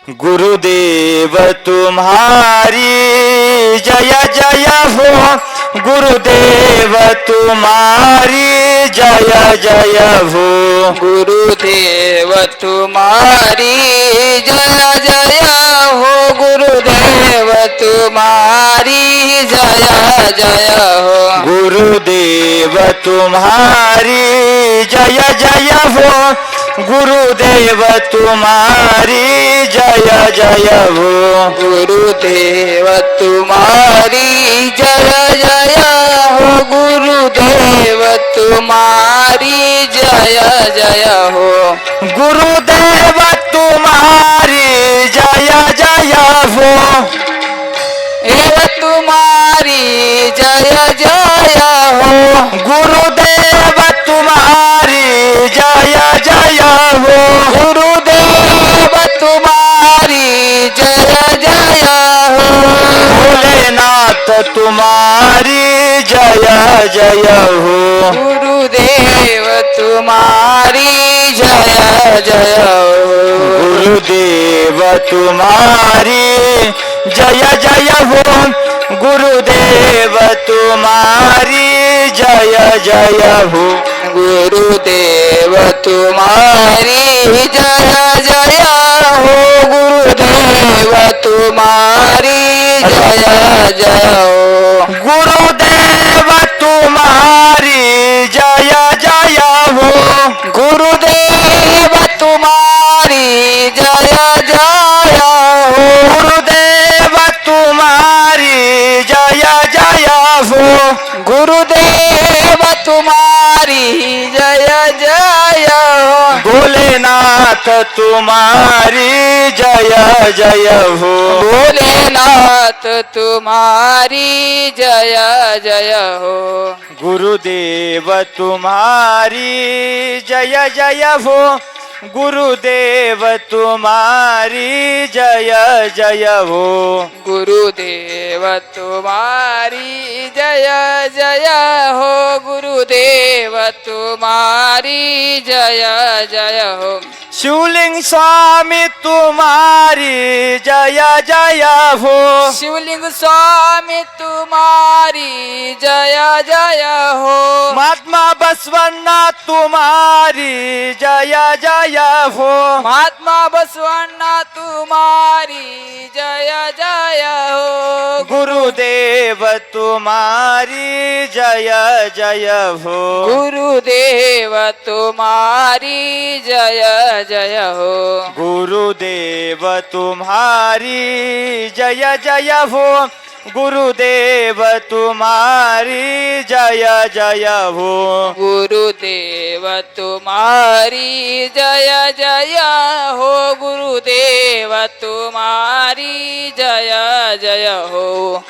गुरुदेव तुम्हारी जय जय हो, गुरुदेव तुम्हारी जय जय हो, गुरुदेव तुम्हारी जय जय हो, गुरुदेव तुम्हारी जय जय हो, गुरुदेव तुम्हारी जय जय हो, गुरुदेव तुम्हारी जय जय हो, गुरुदेव तुम्हारी जय जय हो, गुरुदेव तुम्हारी जय जय हो, गुरुदेव तुम्हारी जय जय हो, देव तुम्हारी जय जय हो, गुरुदेव तुम्हारी जय जय हो, गुरुदेव तुम्हारी जय जय हो, भोलेनाथ तुम्हारी जय जय हो, गुरुदेव तुम्हारी जय जय हो, गुरुदेव तुम्हारी जय जय हो, गुरुदेव तुम्हारी जय जय हो, गुरुदेव तुम्हारी जय जय हो, गुरुदेव तुम्हारी जय जय हो, गुरुदेव तुम्हारी जय जय हो, गुरुदेव तुम्हारी जय जय हो, गुरुदेव तुम्हारी जय जय हो, गुरुदेव तुम्हारी जय जय हो, भोलेनाथ तुम्हारी जय जय हो, भोलेनाथ तुम्हारी जय जय हो, गुरुदेव तुम्हारी जय जय हो, गुरुदेव तुम्हारी जय जय हो, गुरुदेव तुम्हारी जय जय हो, गुरुदेव तुम्हारी जय जय हो, शिवलिंग स्वामी तुम्हारी जय जय हो, शिवलिंग स्वामी तुम्हारी जय जय हो, महात्मा बसवण्णा तुम्हारी जय जय हो, महात्मा बसवण्णा तुम्हारी जय जय हो, गुरुदेव तुम्हारी जय जय हो, गुरुदेव तुम्हारी जय जय हो, गुरुदेव तुम्हारी जय जय हो, गुरुदेव तुम्हारी जय जय हो, गुरुदेव तुम्हारी जय जय हो, गुरुदेव तुम्हारी जय जय हो,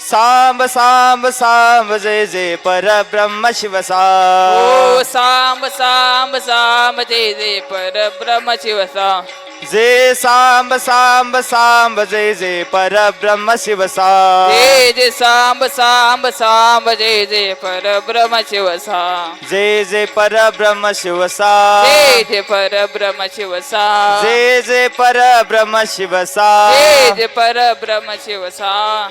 सांब सांब सांब जय जय परब्रह्म शिव सांब, ओ सांब सांब सांब जय जय परब्रह्म शिव सांब, जय सांब सांब सांब जय जय परब्रह्म शिव सांब, जय जय सांब सांब सांब जय जय परब्रह्म शिव सांब, जय जय परब्रह्म शिव सांब, जय जय परब्रह्म शिव सांब, जय जय परब्रह्म शिव जय सांब, जय परब्रह्म शिव सांब,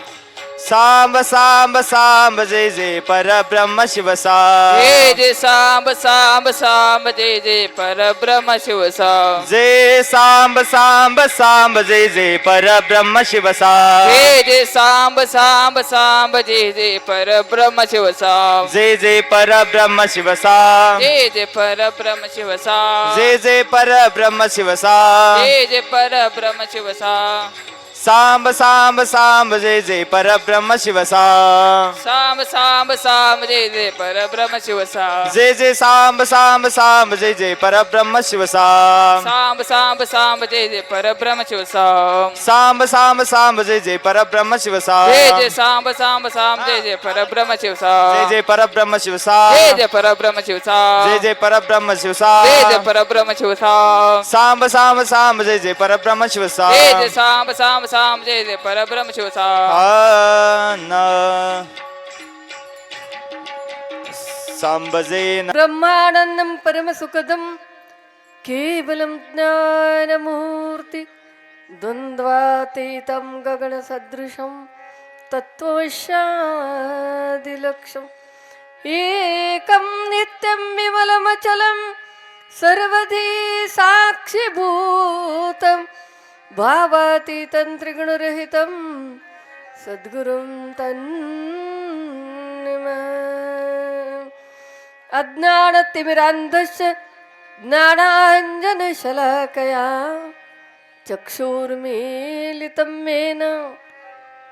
सांब सांब सांब जय जय परब्रह्म शिव सांब, जय जय सांब सांब सांब जय जय परब्रह्म शिव सांब, जय सांब सांब सांब जय जय परब्रह्म शिव सांब, जय जय सांब सांब सांब जय जय परब्रह्म शिव सांब, जय जय परब्रह्म शिव सांब, जय जय परब्रह्म शिव सांब, जय जय परब्रह्म शिव सांब, जय जय परब्रह्म शिव सांब, सांब सांब सांब जय जय परब्रह्म शिव सांब, सांब सांब सांब जय जय परब्रह्म शिव सांब, जय जय सांब सांब सांब जय जय परब्रह्म शिव सांब, सांब सांब सांब जय जय परब्रह्म शिव सांब, सांब सांब सांब जय जय परब्रह्म शिव सांब, जय जय सांब सांब सांब जय जय परब्रह्म शिव सांब, जय जय परब्रह्म शिव जय सांब, जय परब्रह्म शिव सांब, जय जय परब्रह्म शिव जय जय सांब, परब्रह्म शिव सांब, सांब सांब सांब जय जय परब्रह्म शिव जय सांब, जय सांब सांब सांब जय जय परब्रह्म शिव सांब, सांबजेन ब्रह्मानन्दं परमसुखदं केवलं ज्ञानमूर्ति द्वन्द्वातीतं गगनसदृशं तत्त्वशादिलक्षम् एकं नित्यं विमलमचलं सर्वधी साक्षिभूतं भावातीतं त्रिगुणरहितं सद्गुरुं तन्नमामि। अज्ञानतिमिरान्धस्य ज्ञानाञ्जनशलाकया चक्षुर्मीलितं येन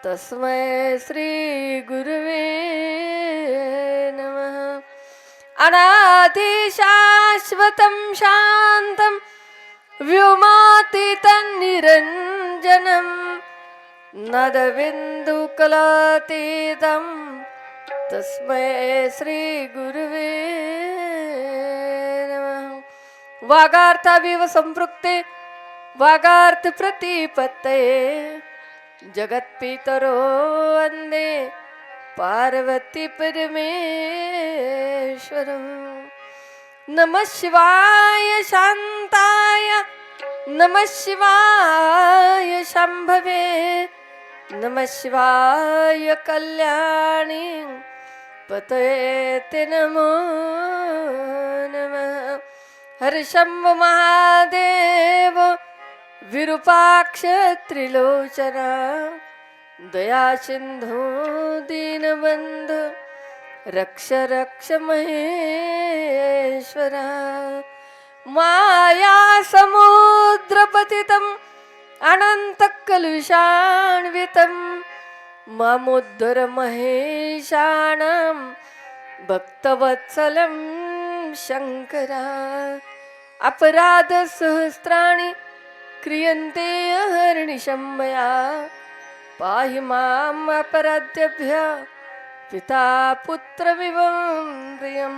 तस्मै श्रीगुरवे नमः। अनादिशाश्वतं शान्तं व्योमातीतं निरञ्जनं नदबिन्दुकलातीतं तस्मै श्रीगुरवे नमः। वागार्थाविव सम्पृक्ते वागार्थ प्रतिपत्तये जगत्पितरो वन्दे पार्वती परमेश्वरम्। नमः शिवाय शान्ताय नमः शिवाय शम्भवे नमः शिवाय कल्याणी पतये नमो नमः। हर शम्भो महादेव विरूपाक्ष त्रिलोचना दया सिंधु दीनबंधु रक्ष रक्ष महेश्वरा। माया समुद्रपतितम् अनन्तकलुषान्वितं मामुद्धर महेशानं भक्तवत्सलं शङ्करा। अपराधसहस्राणि क्रियन्ते अहर्निशं मया पाहि माम् अपराधेभ्यः पिता पुत्रमिवं प्रियं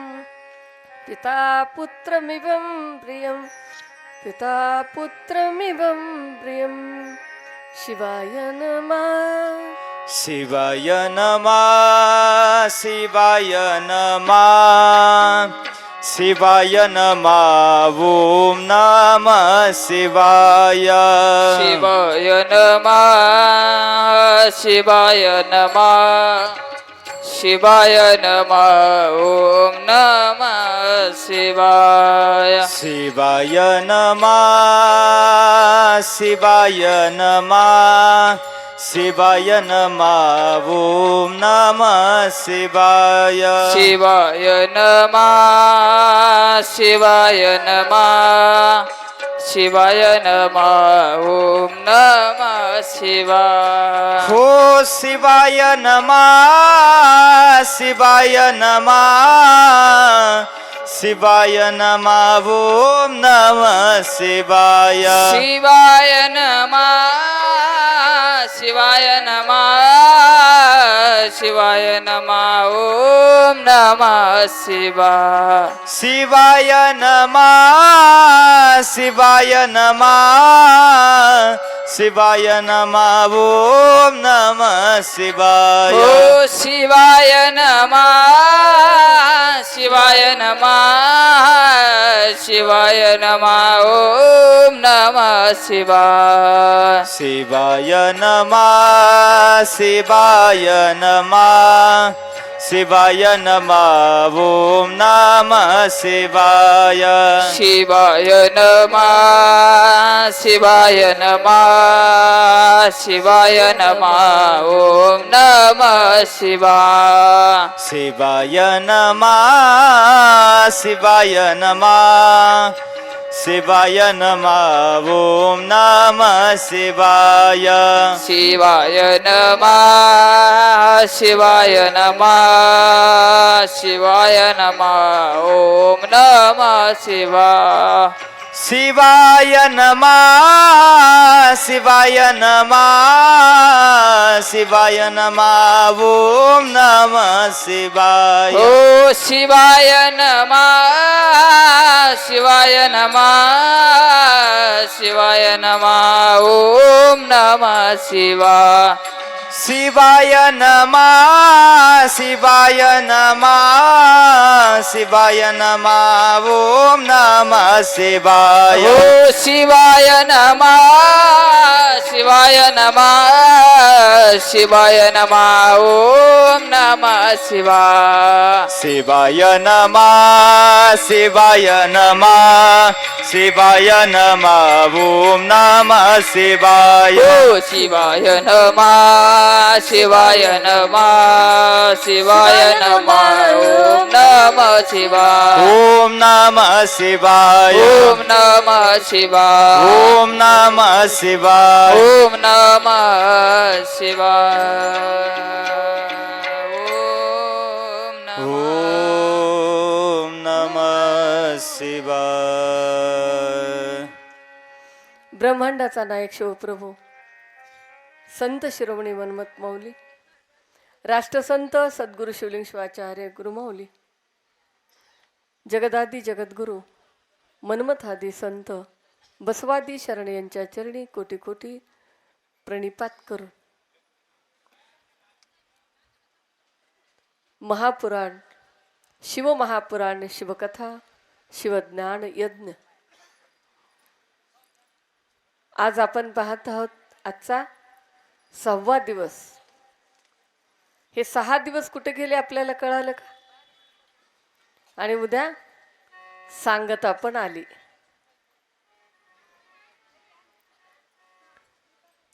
पिता पुत्रमिवं प्रियं पिता पुत्रमिवं प्रियं। शिवाय नमः शिवाय नमः शिवाय नमः शिवाय नमः ओम नमः शिवाय शिवाय नमः शिवाय नमः शिवाय नमः ओम नमः शिवाय शिवाय नमः शिवाय नमः शिवाय नमः ओम नमः शिवाय शिवाय नमः शिवाय नमः शिवाय नमः ओम नमः शिवाय। हो शिवाय नमः शिवाय नमः शिवाय नमः ओम नमः शिवाय शिवाय नमः शिवाय नमः शिवाय नमः ओम नमः शिवाय। शिवाय नमः शिवाय नमः शिवाय नमः ओम नमः शिवाय ओ शिवाय नमः शिवाय नमः शिवाय नमः ओम नमः शिवाय। शिवाय नमः शिवाय नमः शिवाय नमः ओम नमः शिवाय शिवाय नमः शिवाय नमः शिवाय नमः ओम नमः शिवाय। शिवाय नमः शिवाय नमः शिवाय नमः ओम नमः शिवाय शिवाय नमः शिवाय नमः शिवाय नमः ओम नमः शिवाय। शिवाय नमः शिवाय नमः शिवाय नमः ओम नमः शिवाय ओ शिवाय नमः शिवाय नमः शिवाय नमः ओम नमः शिवाय। शिवाय नमः शिवाय नमः शिवाय नमः ओम नमः शिवाय ओ शिवाय नमः शिवाय नमः शिवाय नमः ओम नमः शिवाय शिवाय नमः शिवाय नमः शिवाय नमः ओम नमः शिवाय ओ शिवाय नमः शिवाय नमः शिवाय नमः ओम नमः शिवाय ओम नमः शिवाय ओम नमः शिवाय ओम नमः शिवाय ओम नमः शिवाय ओम नमः ओम नमः शिवाय. ब्रह्मांडाचा नायक शिवप्रभू संत शिरोमणी मनमत मौली, राष्ट्रसंत सद्गुरु शिवलिंग शिवाचार्य गुरुमौली, जगदादी जगद्गुरु मनमथादी संत बसवादी शरण यांच्या चरणी कोटी कोटी प्रणिपात करून महापुराण शिवमहापुराण शिवकथा शिवज्ञान यज्ञ आज आपण पाहत आहोत. आजचा 6वा दिवस. हे 6 दिवस कुठे गेले आपल्याला कळालं का? आणि उद्या सांगता पण आली.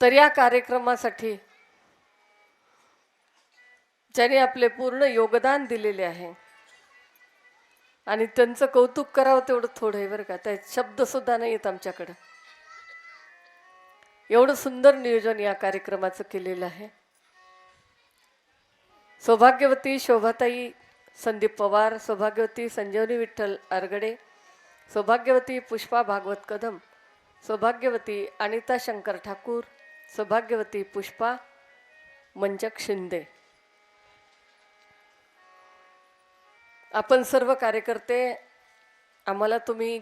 तर या कार्यक्रमासाठी ज्यांनी आपले पूर्ण योगदान दिलेले आहे आणि त्यांचं कौतुक करावं तेवढं थोडं आहे बरं का. त्या शब्द सुद्धा नाही येत आमच्याकडं. एवढं सुंदर नियोजन या कार्यक्रमाचं केलेलं आहे. सौभाग्यवती शोभाताई संदीप पवार, सौभाग्यवती संजीवनी विठ्ठल आरगडे, सौभाग्यवती पुष्पा भागवत कदम, सौभाग्यवती अनिता शंकर ठाकूर, सौभाग्यवती पुष्पा मंचक शिंदे. आपण सर्व कार्यकर्ते, आम्हाला तुम्ही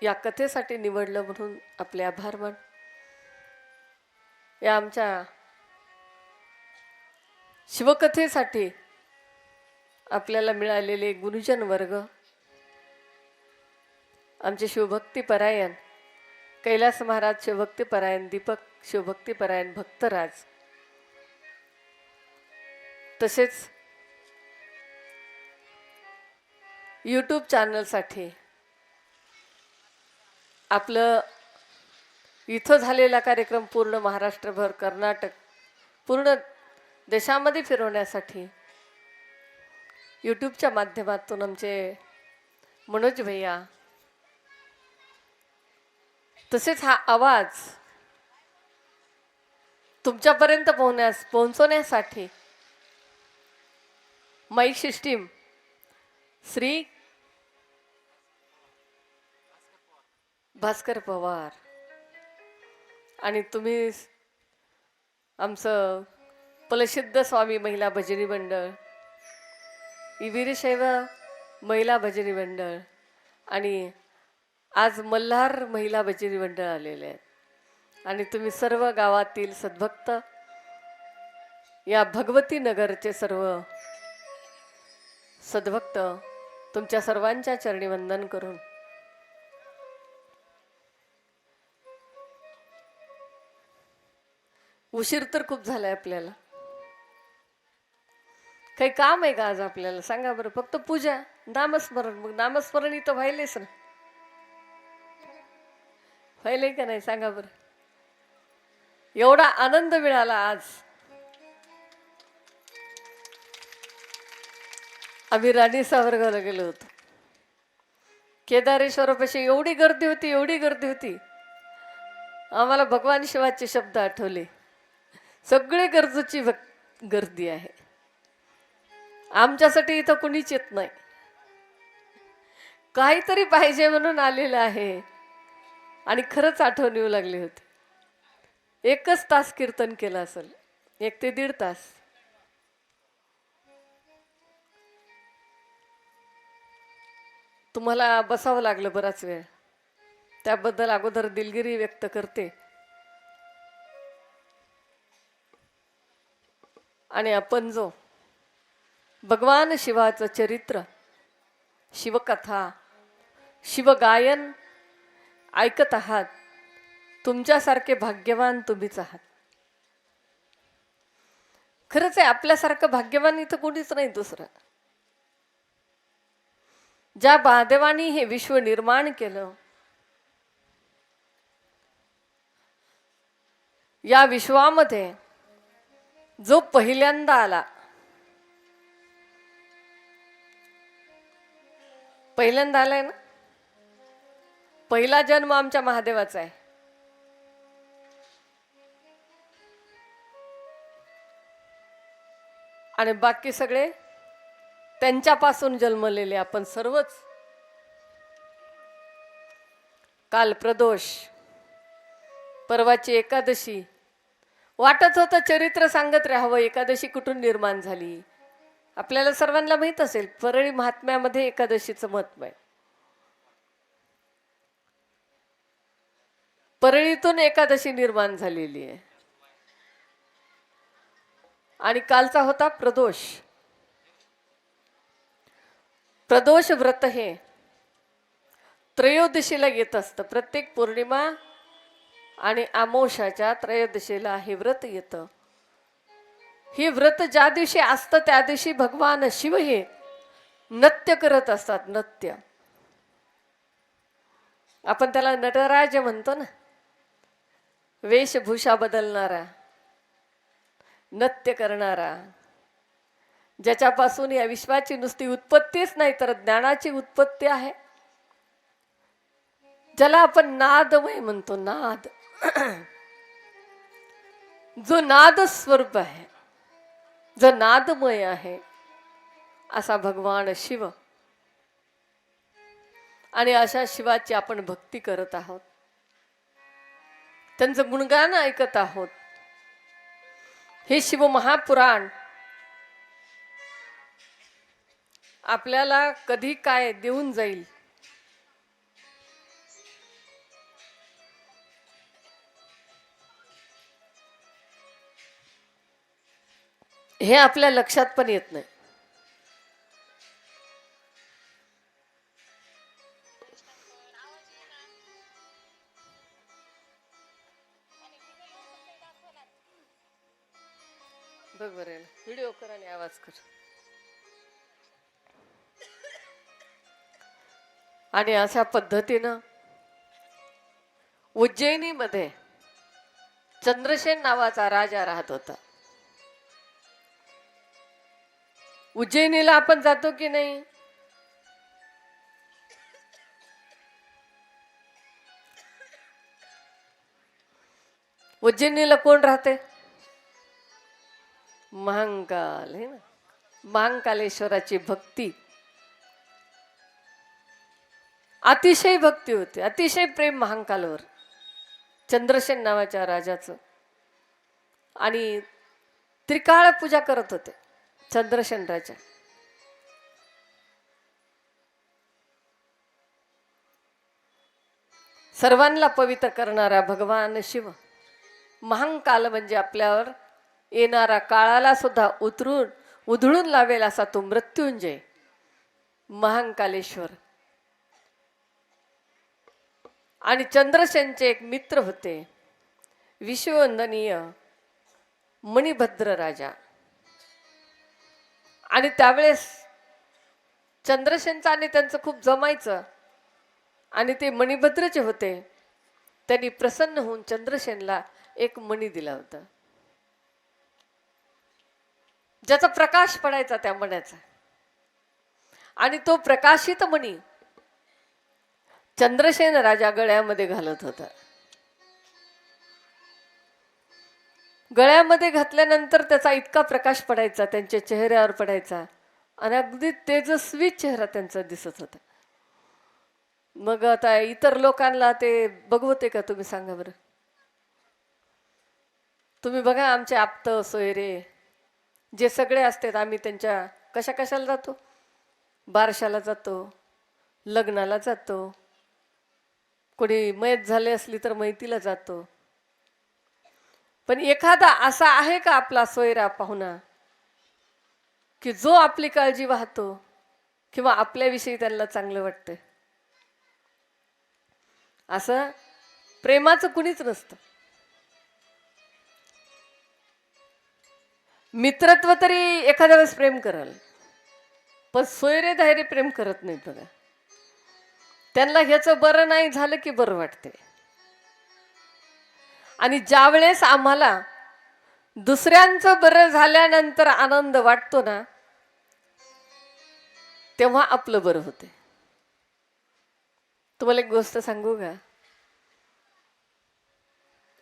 या कथेसाठी निवडलं म्हणून आपले आभार मान. या आमच्या शिवकथेसाठी आपल्याला मिळालेले गुरुजन वर्ग, आमचे शिवभक्तीपरायण कैलास महाराज शिवभक्तीपरायण दीपक शिवभक्तीपरायण भक्तराज, तसेच यूट्यूब चॅनलसाठी आपलं इथं झालेला कार्यक्रम पूर्ण महाराष्ट्रभर, कर्नाटक, पूर्ण देशामध्ये फिरवण्यासाठी यूट्यूबच्या माध्यमातून आमचे मनोज भैया, तसेच हा आवाज तुमच्यापर्यंत पोहोचवण्यासाठी माईक सिस्टीम श्री भास्कर पवार, आणि तुम्ही आमचं प्रसिद्ध स्वामी महिला भजनी मंडळ, वीरशैव महिला भजनी मंडळ आणि आज मल्हार महिला भजनी मंडळ आलेले आहेत. आणि तुम्ही सर्व गावातील सद्भक्त, या भगवती नगरचे सर्व सद्भक्त, तुमच्या सर्वांच्या चरणी वंदन करून उशीर तर खूप झालाय आपल्याला. काही काम आहे का आज आपल्याला? सांगा बरं. फक्त पूजा, नामस्मरण. मग नामस्मरण इथं व्हायलेच ना, व्हायले का नाही? सांगा बरं. एवढा आनंद मिळाला आज. आम्ही राणी सावरगावला गेलो होतो. केदारेश्वरापाशी एवढी गर्दी होती, एवढी गर्दी होती, आम्हाला भगवान शिवाचे शब्द आठवले. सगळे गरजूची गर्दी आहे, आमच्यासाठी इथं कुणीच येत नाही. काहीतरी पाहिजे म्हणून आलेलं आहे. आणि खरंच आठवण येऊ लागली होती. 1 तास कीर्तन केलं असेल, 1 ते 1.5 तास. तुम्हाला बसावं लागलं बराच वेळ, त्याबद्दल अगोदर दिलगिरी व्यक्त करते. आणि आपण जो भगवान शिवाचं चरित्र, शिवकथा, शिवगायन ऐकत आहात, तुमच्यासारखे भाग्यवान तुम्हीच आहात. खरंच आहे, आपल्यासारखं भाग्यवान इथं कोणीच नाही दुसरं. ज्या महादेवानी हे विश्व निर्माण केलं, या विश्वामध्ये जो पहिल्यांदा आला, पहिल्यांदा आलाय ना, पहिला जन्म आमच्या महादेवाचा आहे. आणि बाकी सगळे त्यांच्यापासून जन्मलेले आपण सर्वच. काल प्रदोष, परवाची एकादशी. वाटत होतं चरित्र सांगत राहावं, एकादशी कुठून निर्माण झाली. आपल्याला सर्वांना माहित असेल, परळी महात्म्यामध्ये एकादशीचं महत्व आहे. परळीतून एकादशी निर्माण झालेली आहे. आणि कालचा होता प्रदोष. प्रदोष व्रत हे त्रयोदशीला येत असतं. प्रत्येक पौर्णिमा आणि अमावस्याच्या त्रयोदशीला हे व्रत येतं. हे व्रत ज्या दिवशी असतं त्या दिवशी भगवान शिव हे नृत्य करत असतात. नृत्य, आपण त्याला नटराज म्हणतो ना, वेशभूषा बदलणारा, नृत्य करणारा, ज्याच्यापासून या विश्वाची नुसती उत्पत्तीच नाही तर ज्ञानाची उत्पत्ती आहे, ज्याला आपण नादमय म्हणतो. नाद, जो नाद स्वरूप आहे, जो नादमय आहे, असा भगवान शिव. आणि अशा शिवाची आपण भक्ती करत आहोत, त्यांचं गुणगान ऐकत आहोत. हे शिव महापुराण आपल्याला कधी काय देऊन जाईल हे आपल्या लक्षात पण येत नाही. बघ बरं, व्हिडिओ कर आणि आवाज कर. आणि अशा पद्धतीनं उज्जैनीमध्ये चंद्रसेन नावाचा राजा राहत होता. उज्जैनीला आपण जातो की नाही? उज्जैनीला कोण राहते? महाकाल है ना. महाकालेश्वराची भक्ती, अतिशय भक्ती होती, अतिशय प्रेम महाकालवर चंद्रसेन नावाच्या राजाचं. आणि त्रिकाळ पूजा करत होते चंद्रसेन राजा. सर्वांना पवित्र करणारा भगवान शिव. महाकाल म्हणजे आपल्यावर येणारा काळाला सुद्धा उधळून लावेल असा तो मृत्युंजय महाकालेश्वर. आणि चंद्रसेनचे एक मित्र होते, विश्ववंदनीय मणिभद्र राजा. आणि त्यावेळेस चंद्रसेनचं आणि त्यांचं खूप जमायचं. आणि ते मणिभद्रचे होते. त्यांनी प्रसन्न होऊन चंद्रसेनला एक मणी दिला होता, ज्याचा प्रकाश पडायचा त्या मण्याचा. आणि तो प्रकाशित मणी चंद्रसेन राजा गळ्यामध्ये घालत होता. गळ्यामध्ये घातल्यानंतर त्याचा इतका प्रकाश पडायचा, त्यांच्या चेहऱ्यावर पडायचा, आणि अगदी तेजस्वी चेहरा त्यांचा दिसत होता. मग आता इतर लोकांना ते बघवते का तुम्ही? सांगा बरं. तुम्ही बघा, आमचे आप्त सोयरे जे सगळे असतात, आम्ही त्यांच्या कशाला जातो? बारशाला जातो, लग्नाला जातो, कोणी मयत झाले असली तर मैतीला जातो. पण एखादा असा आहे का आपला सोयरा पाहुणा की जो आपली काळजी वाहतो किंवा आपल्याविषयी त्यांना चांगलं वाटतं? असं प्रेमाचं कुणीच नसतं. मित्रत्व तरी एखाद्या वेळेस प्रेम कराल, पण सोयरे धायरे प्रेम करत नाहीत बघा. त्यांना ह्याचं बरं नाही झालं की बरं वाटते. आणि ज्या वेळेस आम्हाला दुसऱ्यांचं बरं झाल्यानंतर आनंद वाटतो ना, तेव्हा आपलं बरं होते. तुम्हाला एक गोष्ट सांगू का?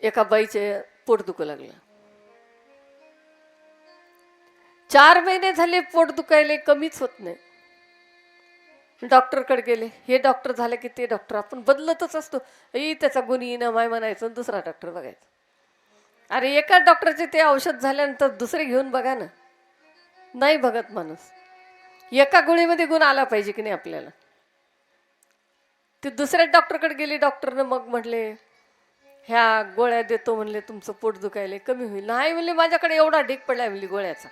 एका बाईचे पोट दुखू लागलं. 4 महिने झाले पोट दुखायले, कमीच होत नाही. डॉक्टरकडे गेले. हे डॉक्टर झाले की ते डॉक्टर, आपण बदलतच असतो. त्याचा गुणी न माय म्हणायचं, दुसरा डॉक्टर बघायचा. अरे एका डॉक्टरचे ते औषध झाल्यानंतर दुसरे घेऊन बघा ना. नाही बघत माणूस. एका गोळीमध्ये गुण आला पाहिजे की नाही आपल्याला. ते दुसऱ्या डॉक्टरकडे गेली. डॉक्टरनं मग म्हटले ह्या गोळ्या देतो म्हणले, तुमचं पोट दुखायले कमी होईल. नाही म्हणले, माझ्याकडे एवढा ढीक पडलाय म्हणली गोळ्याचा,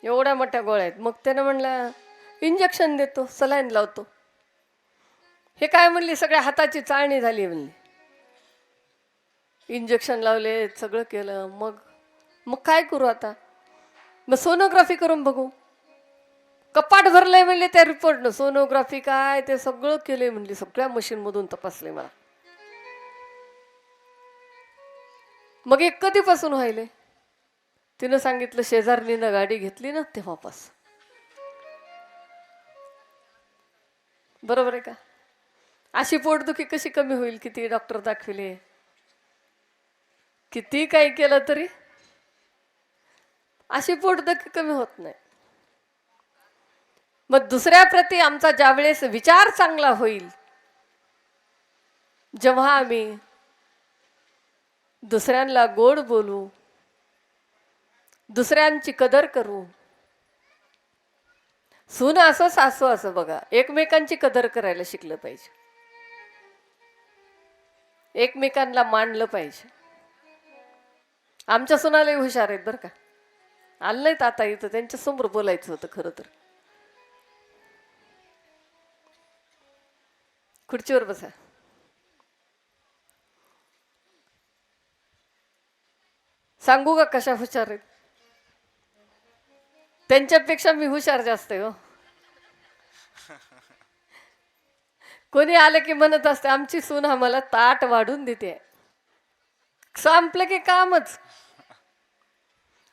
एवढ्या मोठ्या गोळ्या आहेत. मग त्यानं म्हणलं इंजेक्शन देतो, सलाईन लावतो. हे काय म्हणली, सगळ्या हाताची चाळणी झाली म्हणली. इंजेक्शन लावले, सगळं केलं. मग काय करू आता? मग सोनोग्राफी करून बघू. कपाट भरलंय म्हणले त्या रिपोर्टनं. सोनोग्राफी काय ते सगळं केलंय म्हणली, सगळ्या मशीन मधून तपासले मला. मग एक कधीपासून व्हायले? तिनं सांगितलं शेजारणीनं गाडी घेतली ना तेव्हापास. बरोबर आहे का? अशी पोटदुखी कशी कमी होईल? किती डॉक्टर दाखविले, किती काही केलं तरी अशी पोटदुखी कमी होत नाही. मग दुसऱ्याप्रती आमचा ज्यावेळेस विचार चांगला होईल, जेव्हा आम्ही दुसऱ्यांना गोड बोलू, दुसऱ्यांची कदर करू. सून असो सासू असो बघा, एकमेकांची कदर करायला शिकलं पाहिजे, एकमेकांना मानलं पाहिजे. आमच्या सुनालाही हुशार आहेत बरं का. आलं नाहीत आता इथं, त्यांच्या समोर बोलायचं होतं खरं तर. खुर्चीवर बसा. सांगू का कशा हुशार आहेत? त्यांच्यापेक्षा मी हुशार जास्त आहे हो. कोणी आलं की म्हणत असते आमची सून आम्हाला ताट वाढून देते. संपलं की कामच.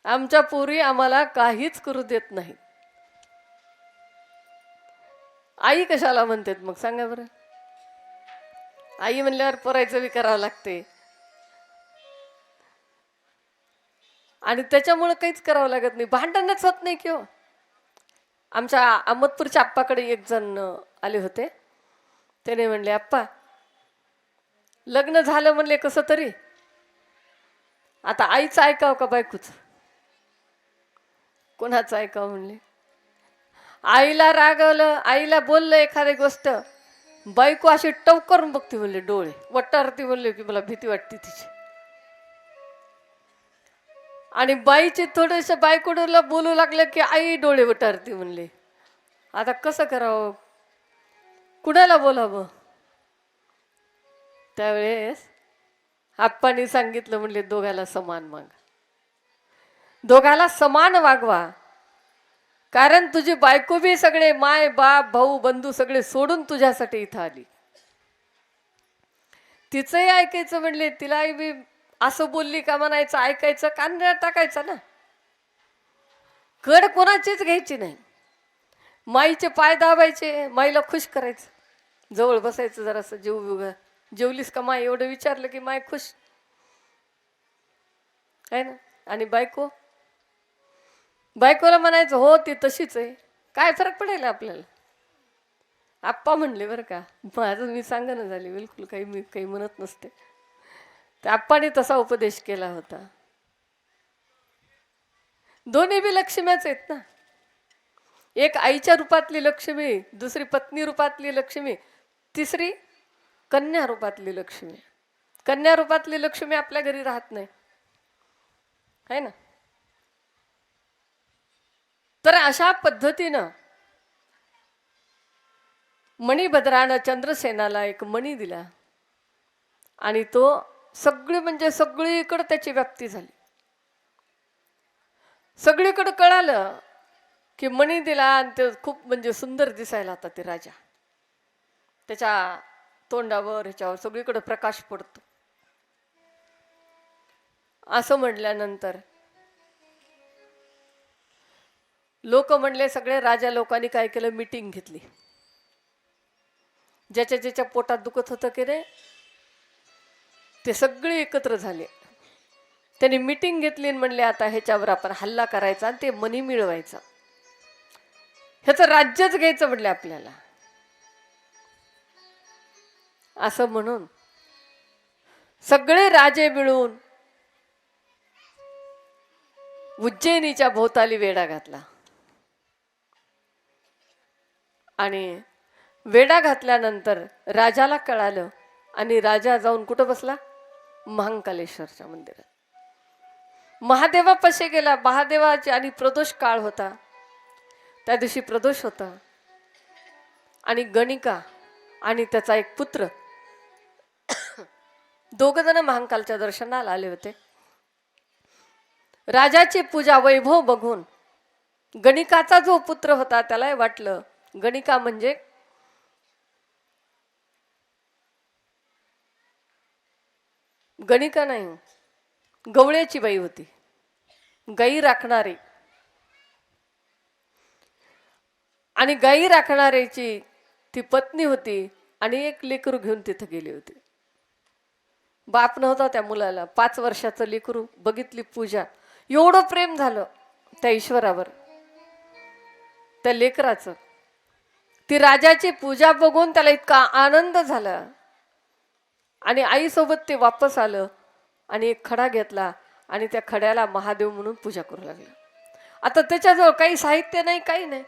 आमच्या पोरी आम्हाला काहीच करू देत नाही. आई कशाला म्हणतात मग सांगा बरं? आई म्हणल्यावर पोरायचं बी करावं लागते. आणि त्याच्यामुळे काहीच करावं लागत नाही, भांडणच होत नाही किंवा. आमच्या अहमदपूरच्या आप्पाकडे एक जण आले होते. त्याने म्हणले आप्पा लग्न झालं म्हणले कसं तरी, आता आईचं ऐकावं का बायकोचं? कोणाचं ऐकावं म्हणले? आईला रागवलं, आईला बोललं एखादी गोष्ट, बायको अशी टवकरून करून बघते म्हणले, डोळे वट्टारती म्हणले की मला भीती वाटते तिची. आणि बाईचे थोडेस बायकोडला बोलू लागलं की आई डोळे वटारती म्हणले. आता कसं करावं, कुणाला बोलावं? त्यावेळेस आप्पांनी सांगितलं म्हणले दोघाला समान माग, दोघाला समान वागवा. कारण तुझी बायको बी सगळे माय बाप भाऊ बंधू सगळे सोडून तुझ्यासाठी इथं आली. तिचंही ऐकायचं म्हणले, तिलाही बी असं बोलली का म्हणायचं, ऐकायचं, कांद्या टाकायचं ना. कड कोणाचीच घ्यायची नाही. माईचे पाय दाबायचे, माईला खुश करायचं, जवळ बसायचं, जरासं जेव जेवलीस का माय एवढं विचारलं की माय खुश आहे ना. आणि बायकोला म्हणायचं हो ती तशीच आहे, काय फरक पडेल आपल्याला? आप्पा म्हणले बरं का, माझं मी सांगणं झाली बिलकुल काही, मी काही म्हणत नसते. त्या आप्पाने तसा उपदेश केला होता. दोन्ही बी लक्ष्म्याच आहेत ना. एक आईच्या रूपातली लक्ष्मी, दुसरी पत्नी रूपातली लक्ष्मी, तिसरी कन्या रूपातली लक्ष्मी. कन्या रूपातली लक्ष्मी आपल्या घरी राहत नाही है ना. तर अशा पद्धतीनं मणिभद्रानं चंद्रसेनाला एक मणी दिला आणि तो सगळी म्हणजे सगळीकडे त्याची व्याप्ती झाली. सगळीकडे कळालं की मणी दिला आणि ते खूप म्हणजे सुंदर दिसायला होता ते राजा. त्याच्या तोंडावर ह्याच्यावर सगळीकडे प्रकाश पडतो. असं म्हटल्यानंतर लोक म्हणले, सगळे राजा लोकांनी काय केलं, मीटिंग घेतली. ज्याच्या ज्याच्या पोटात दुखत होतं की रे ते सगळे एकत्र झाले. त्यांनी मीटिंग घेतली आणि म्हणले आता ह्याच्यावर आपण हल्ला करायचा आणि ते मनी मिळवायचा, ह्याचं राज्यच घ्यायचं म्हणले आपल्याला. असं म्हणून सगळे राजे मिळून उज्जैनीच्या भोवताली वेढा घातला. आणि वेढा घातल्यानंतर राजाला कळालं आणि राजा जाऊन कुठं बसला, महाकालेश्वरच्या मंदिरात. महादेवापाशी गेला. महादेवाचे आणि प्रदोष काळ होता, त्या दिवशी प्रदोष होता. आणि गणिका आणि त्याचा एक पुत्र दोघ जण महाकालच्या दर्शनाला आले होते. राजाची पूजा वैभव बघून गणिकाचा जो पुत्र होता त्याला वाटलं गणिका म्हणजे गणिका नाही, गवळ्याची बाई होती, गाई राखणारी. आणि गाई राखणाऱ्याची ती पत्नी होती आणि एक लेकरू घेऊन तिथे गेली होती. बाप नव्हता त्या मुलाला, 5 वर्षाचं लेकरू. बघितली पूजा, एवढं प्रेम झालं त्या ईश्वरावर, त्या लेकराचं. ती राजाची पूजा बघून त्याला इतका आनंद झाला आणि आईसोबत ते वापस आलं आणि एक खडा घेतला आणि त्या खड्याला महादेव म्हणून पूजा करू लागला. आता त्याच्याजवळ काही साहित्य नाही, काही नाही.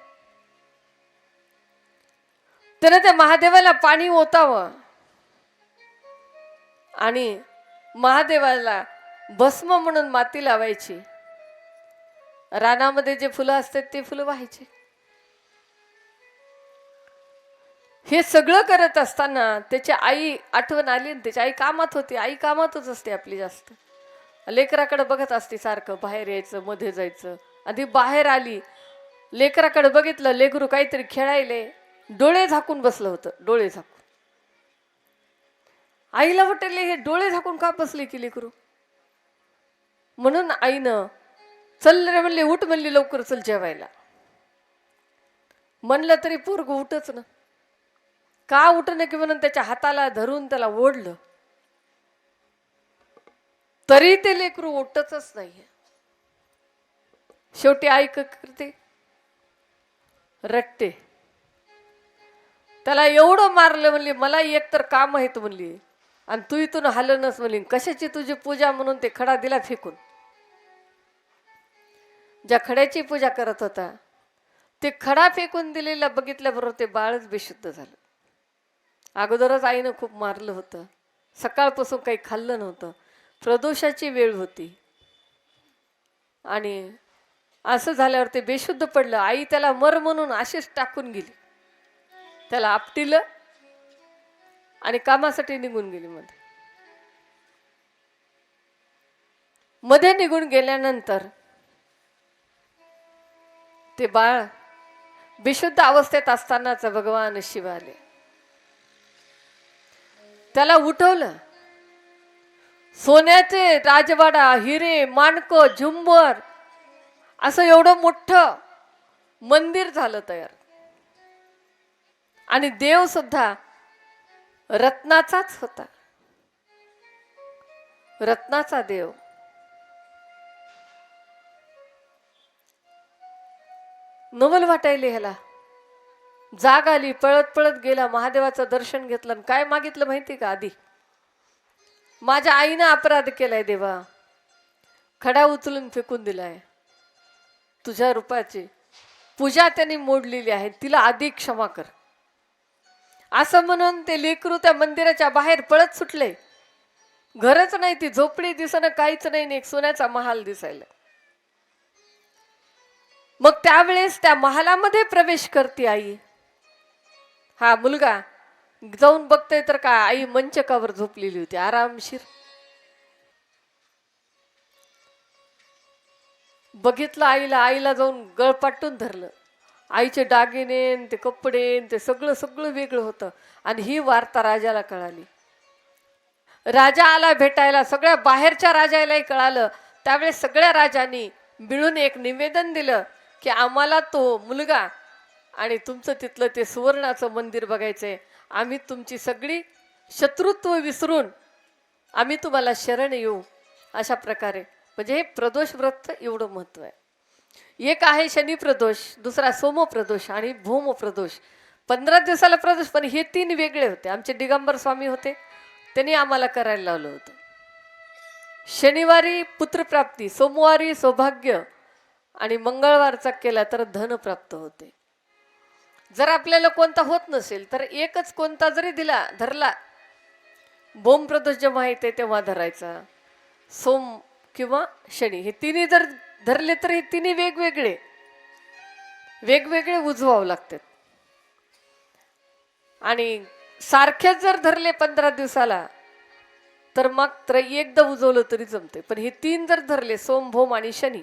त्यानं त्या महादेवाला पाणी ओतावं आणि महादेवाला भस्म म्हणून माती लावायची. रानामध्ये जे फुलं असतात ते फुलं व्हायचे. हे सगळं करत असताना त्याची आई आठवण आली. त्याची आई कामात होती. आई कामातच असते आपली जास्त. लेकराकडे बघत असते सारखं, बाहेर यायचं, मध्ये जायचं. आधी बाहेर आली, लेकराकडे बघितलं, लेकरू काहीतरी खेळायले, डोळे झाकून बसलं होतं. डोळे झाकून आईला वाटले हे डोळे झाकून का बसले की लेकरू. म्हणून आईनं चल रे म्हणले, उठ म्हणली, लवकर चल जेवायला. म्हणलं तरी पोरग उठच ना. का उठणं की म्हणून त्याच्या हाताला धरून त्याला ओढलं तरी ते लेकरू उठतच नाहीये. शेवटी आई करते, रट्टे. त्याला एवढं मारलं म्हणली, मला एक तर काम आहे म्हणली आणि तू इथून हलनच म्हणली. कशाची तुझी पूजा म्हणून ते खडा दिला फेकून. ज्या खड्याची पूजा करत होता ते खडा फेकून दिलेला बघितल्याबरोबर ते बाळच बेशुद्ध झालं. अगोदरच आईनं खूप मारलं होतं, सकाळपासून काही खाल्लं नव्हतं, प्रदोषाची वेळ होती आणि असं झाल्यावर ते बेशुद्ध पडलं. आई त्याला मर म्हणून अशीच टाकून गेली. त्याला आपटिलं आणि कामासाठी निघून गेली. मध्ये निघून गेल्यानंतर ते बाळ बेशुद्ध अवस्थेत असतानाच भगवान शिव आले. त्याला उठवलं. सोन्याचे राजवाडा, हिरे, माणकं, झुंबर असं एवढं मोठं मंदिर झालं तयार. आणि देव सुद्धा रत्नाचाच होता, रत्नाचा देव. नवल वाटायले ह्याला. जाग आली, पळत पळत गेला, महादेवाचं दर्शन घेतलं आणि काय मागितलं माहिती का. आधी माझ्या आईनं अपराध केलाय देवा, खडा उचलून फेकून दिलाय, तुझ्या रूपाची पूजा त्यांनी मोडलेली आहे, तिला आधी क्षमा कर. असं म्हणून ते लेकरू त्या मंदिराच्या बाहेर पळत सुटले. घरच नाही, ती झोपडी दिसणं, काहीच नाही, एक सोन्याचा महाल दिसायला. मग त्यावेळेस त्या महालामध्ये प्रवेश करते आई हा मुलगा जाऊन बघतोय तर का आई मंचकावर झोपलेली होती आरामशीर. बघितलं आईला, आईला जाऊन गळपाटून धरलं. आईचे दागिने न ते कपडे न ते सगळं सगळं वेगळं होतं. आणि ही वार्ता राजाला कळाली. राजा आला भेटायला, सगळ्या बाहेरच्या राजालाही कळालं. त्यावेळेस सगळ्या राजांनी मिळून एक निवेदन दिलं की आम्हाला तो मुलगा आणि तुमचं तिथलं ते सुवर्णाचं मंदिर बघायचंय. आम्ही तुमची सगळी शत्रुत्व विसरून आम्ही तुम्हाला शरण येऊ. अशा प्रकारे म्हणजे हे प्रदोष व्रत एवढं महत्व आहे. एक आहे शनी प्रदोष, दुसरा सोम प्रदोष आणि भूम प्रदोष. 15 दिवसाला प्रदोष, पण हे 3 वेगळे होते. आमचे दिगंबर स्वामी होते, त्यांनी आम्हाला करायला लावलं होतं. शनिवारी पुत्रप्राप्ती, सोमवारी सौभाग्य आणि मंगळवारचा केला तर धन प्राप्त होते. जर आपल्याला कोणता होत नसेल तर एकच कोणता जरी धरला, भूम प्रदोष जेव्हा येते तेव्हा धरायचा, सोम किंवा शनी हे तिन्ही जर धरले तर हे तिन्ही वेगवेगळे उजवावं लागतात. आणि सारखेच जर धरले 15 दिवसाला तर मात्र एकदा उजवलं तरी जमते. पण हे 3 जर धरले, सोम भोम आणि शनी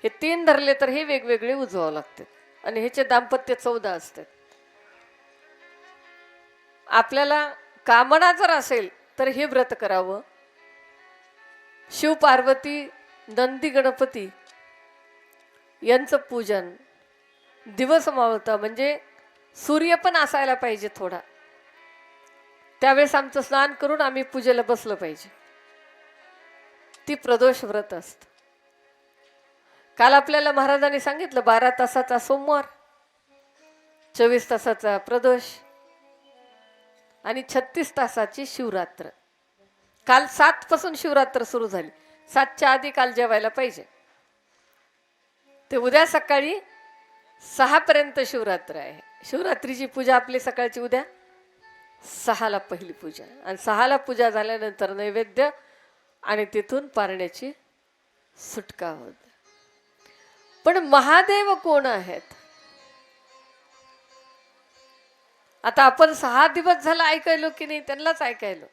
हे 3 धरले तर हे वेगवेगळे उजवावं लागतात. आणि ह्याचे दाम्पत्य 14 असतात. आपल्याला कामना जर असेल तर हे व्रत करावं. शिव पार्वती नंदी गणपती यांचं पूजन दिवस मावळता म्हणजे सूर्य पण असायला पाहिजे थोडा, त्यावेळेस आमचं स्नान करून आम्ही पूजेला बसलं पाहिजे. ती प्रदोष व्रत असत. काल आपल्याला महाराजांनी सांगितलं 12 तासाचा सोमवार, 24 तासाचा प्रदोष आणि 36 तासाची शिवरात्र. काल 7 पासून शिवरात्र सुरू झाली. 7च्या आधी काल जेवायला पाहिजे. ते उद्या सकाळी 6 पर्यंत शिवरात्र आहे. शिवरात्रीची पूजा आपली सकाळची उद्या 6ला पहिली पूजा आणि 6ला पूजा झाल्यानंतर नैवेद्य आणि तिथून पारण्याची सुटका होते. पण महादेव कोण आहेत? आता आपण 6 दिवस झाला ऐकायलो की नाही, त्यांनाच ऐकायलो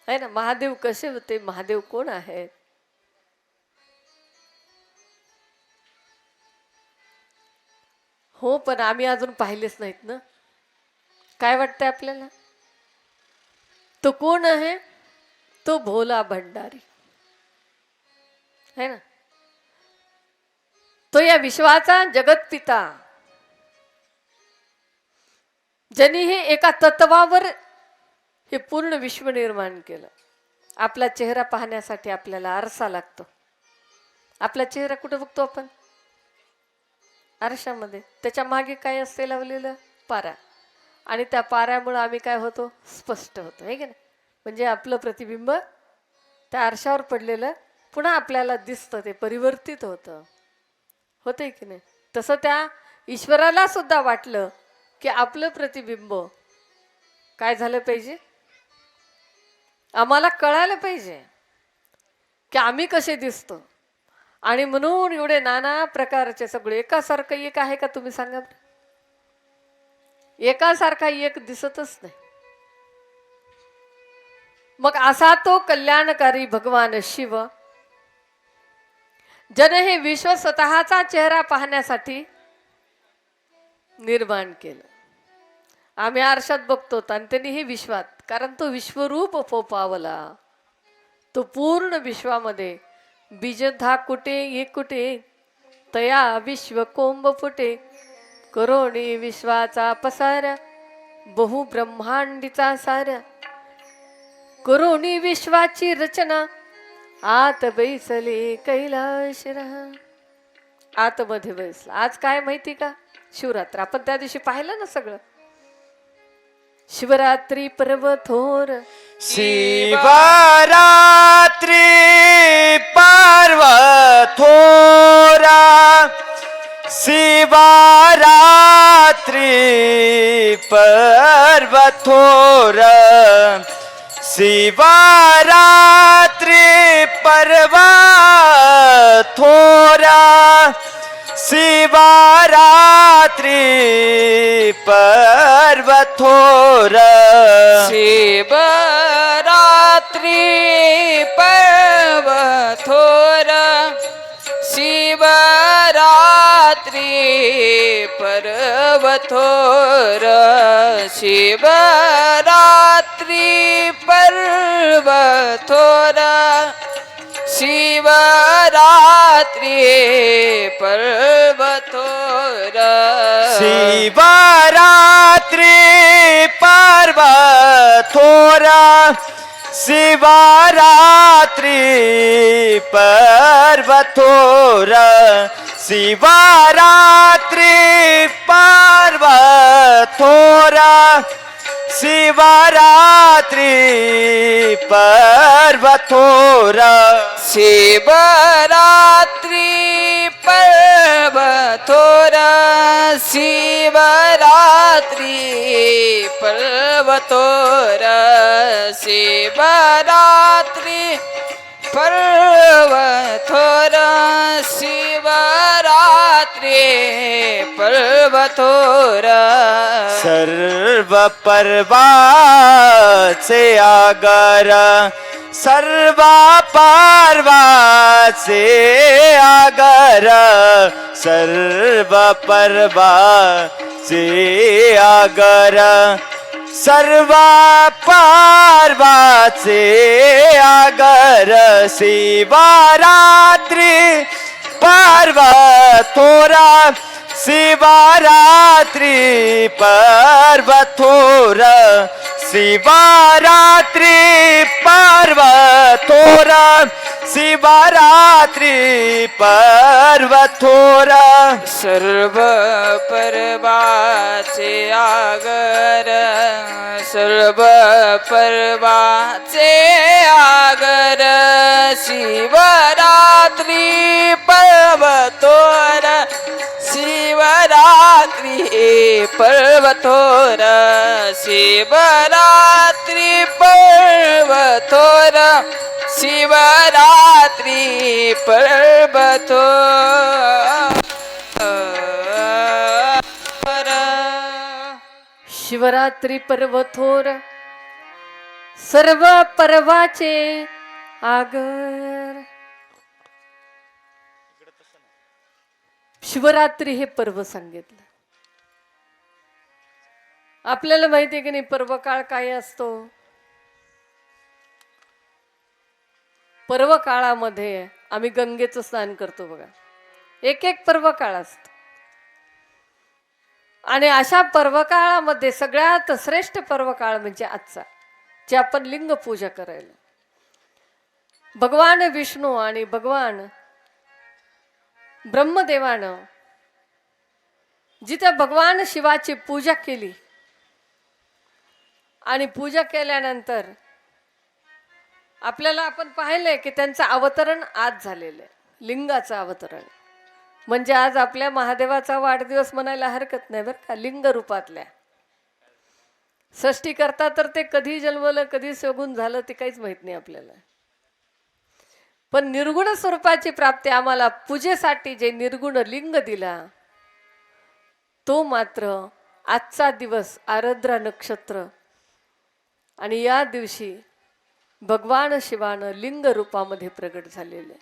आहे ना. महादेव कसे होते, महादेव कोण आहेत? हो, पण आम्ही अजून पाहिलेच नाहीत ना. काय वाटतंय आपल्याला? तो कोण आहे? तो भोला भंडारी है ना. तो या विश्वाचा जगतपिता, ज्यांनी हे एका तत्वावर हे पूर्ण विश्व निर्माण केलं. आपला चेहरा पाहण्यासाठी आपल्याला आरसा लागतो. आपला चेहरा कुठे बघतो आपण? आरशामध्ये. त्याच्या मागे काय असते लावलेलं? पारा. आणि त्या पाऱ्यामुळे आम्ही काय होतो? स्पष्ट होतो, आहे की नाही. म्हणजे आपलं प्रतिबिंब त्या आरशावर पडलेलं पुन्हा आपल्याला दिसतं, ते परिवर्तित होतं, होतंय की नाही. तसं त्या ईश्वराला सुद्धा वाटलं की आपलं प्रतिबिंब काय झालं पाहिजे, आम्हाला कळायला पाहिजे की आम्ही कसे दिसतो. आणि म्हणून एवढे नाना प्रकारचे सगळे एकासारखं एक आहे का? तुम्ही सांगा. एकासारखा एक दिसतच नाही. मग असा तो कल्याणकारी भगवान शिव, ज्याने हे विश्व स्वतःचा चेहरा पाहण्यासाठी निर्माण केलं. आम्ही आरशात बघतो आणि त्यांनी हे विश्वात, कारण तो विश्वरूप फोपावला. तो पूर्ण विश्वामध्ये बीजधा कुटे एक कुटे तया विश्व कोंब फुटे. करोणी विश्वाचा पसारा बहु ब्रह्मांडीचा सारा. करोणी विश्वाची रचना आत बैसले कैलाश रहा. आतमध्ये बैसला. आज काय माहिती का? शिवरात्र. आपण त्या दिवशी पाहिलं ना सगळं. शिवरात्री पर्व थोर, शिवरात्री पर्व थोरा. शिवरात्री पर्व थोर. शिवरात्री पर्व थोरा. शिवरात्री पर्व थोर शिवरात्री पर्व थोर शिवरात्री पर्व थोर शिवरात्री पर्व थोर शिवरात्री पर्व थोर शिवरात्री पर्व थोर शिवरात्री पर्व थोर शिवरात्री पर्व थोर शिवरात्री पर्व थोर शिवरात्री पर्व थोर शिवरात्री पर्व थोर शिवरात्री पर्व थोर शिवरात्री पर्व थोर सर्व पर्वाचे आगर सर्व पर्वाचे आगर सर्व पर्वाचे आगर सर्व पर्वाचे आगर शिवरात्री पर्व थोरा शिवरात्री पर्व थोर शिवरात्री पर्व थोर शिवरात्री पर्व थोर सर्व पर्वाचे आगर सर्व पर्वाचे आगर शिवरात्री पर्व थोर शिवरात्री पर्व थोर शिवरात्री पर्व थोर शिवरात्री पर्व थोर शिवरात्री पर्व थोर सर्व पर्वाचे आगर. शिवरात्री हे पर्व सांगितलं. आपल्याला माहिती आहे की नाही पर्व काळ काय असतो. पर्व काळामध्ये आम्ही गंगेचं स्नान करतो बघा. एक एक पर्व काळ असतो आणि अशा पर्व काळामध्ये सगळ्यात श्रेष्ठ पर्व काळ म्हणजे आजचा, जे आपण लिंग पूजा करायला भगवान विष्णू आणि भगवान ब्रह्मदेवानं जिथे भगवान शिवाची पूजा केली आणि पूजा केल्यानंतर आपल्याला आपण पाहिलंय की त्यांचं अवतरण आज झालेलं आहे. लिंगाचं अवतरण म्हणजे आज आपल्या महादेवाचा वाढदिवस म्हणायला हरकत नाही बरं का. लिंग रूपातल्या षष्टी करता तर ते कधी जन्मलं कधी शोभून झालं ते काहीच माहित नाही आपल्याला. पण निर्गुण स्वरूपाची प्राप्ती आम्हाला पूजेसाठी जे निर्गुण लिंग दिला तो मात्र आजचा दिवस आरद्रा नक्षत्र आणि या दिवशी भगवान शिवानं लिंग रूपामध्ये प्रगट झालेले.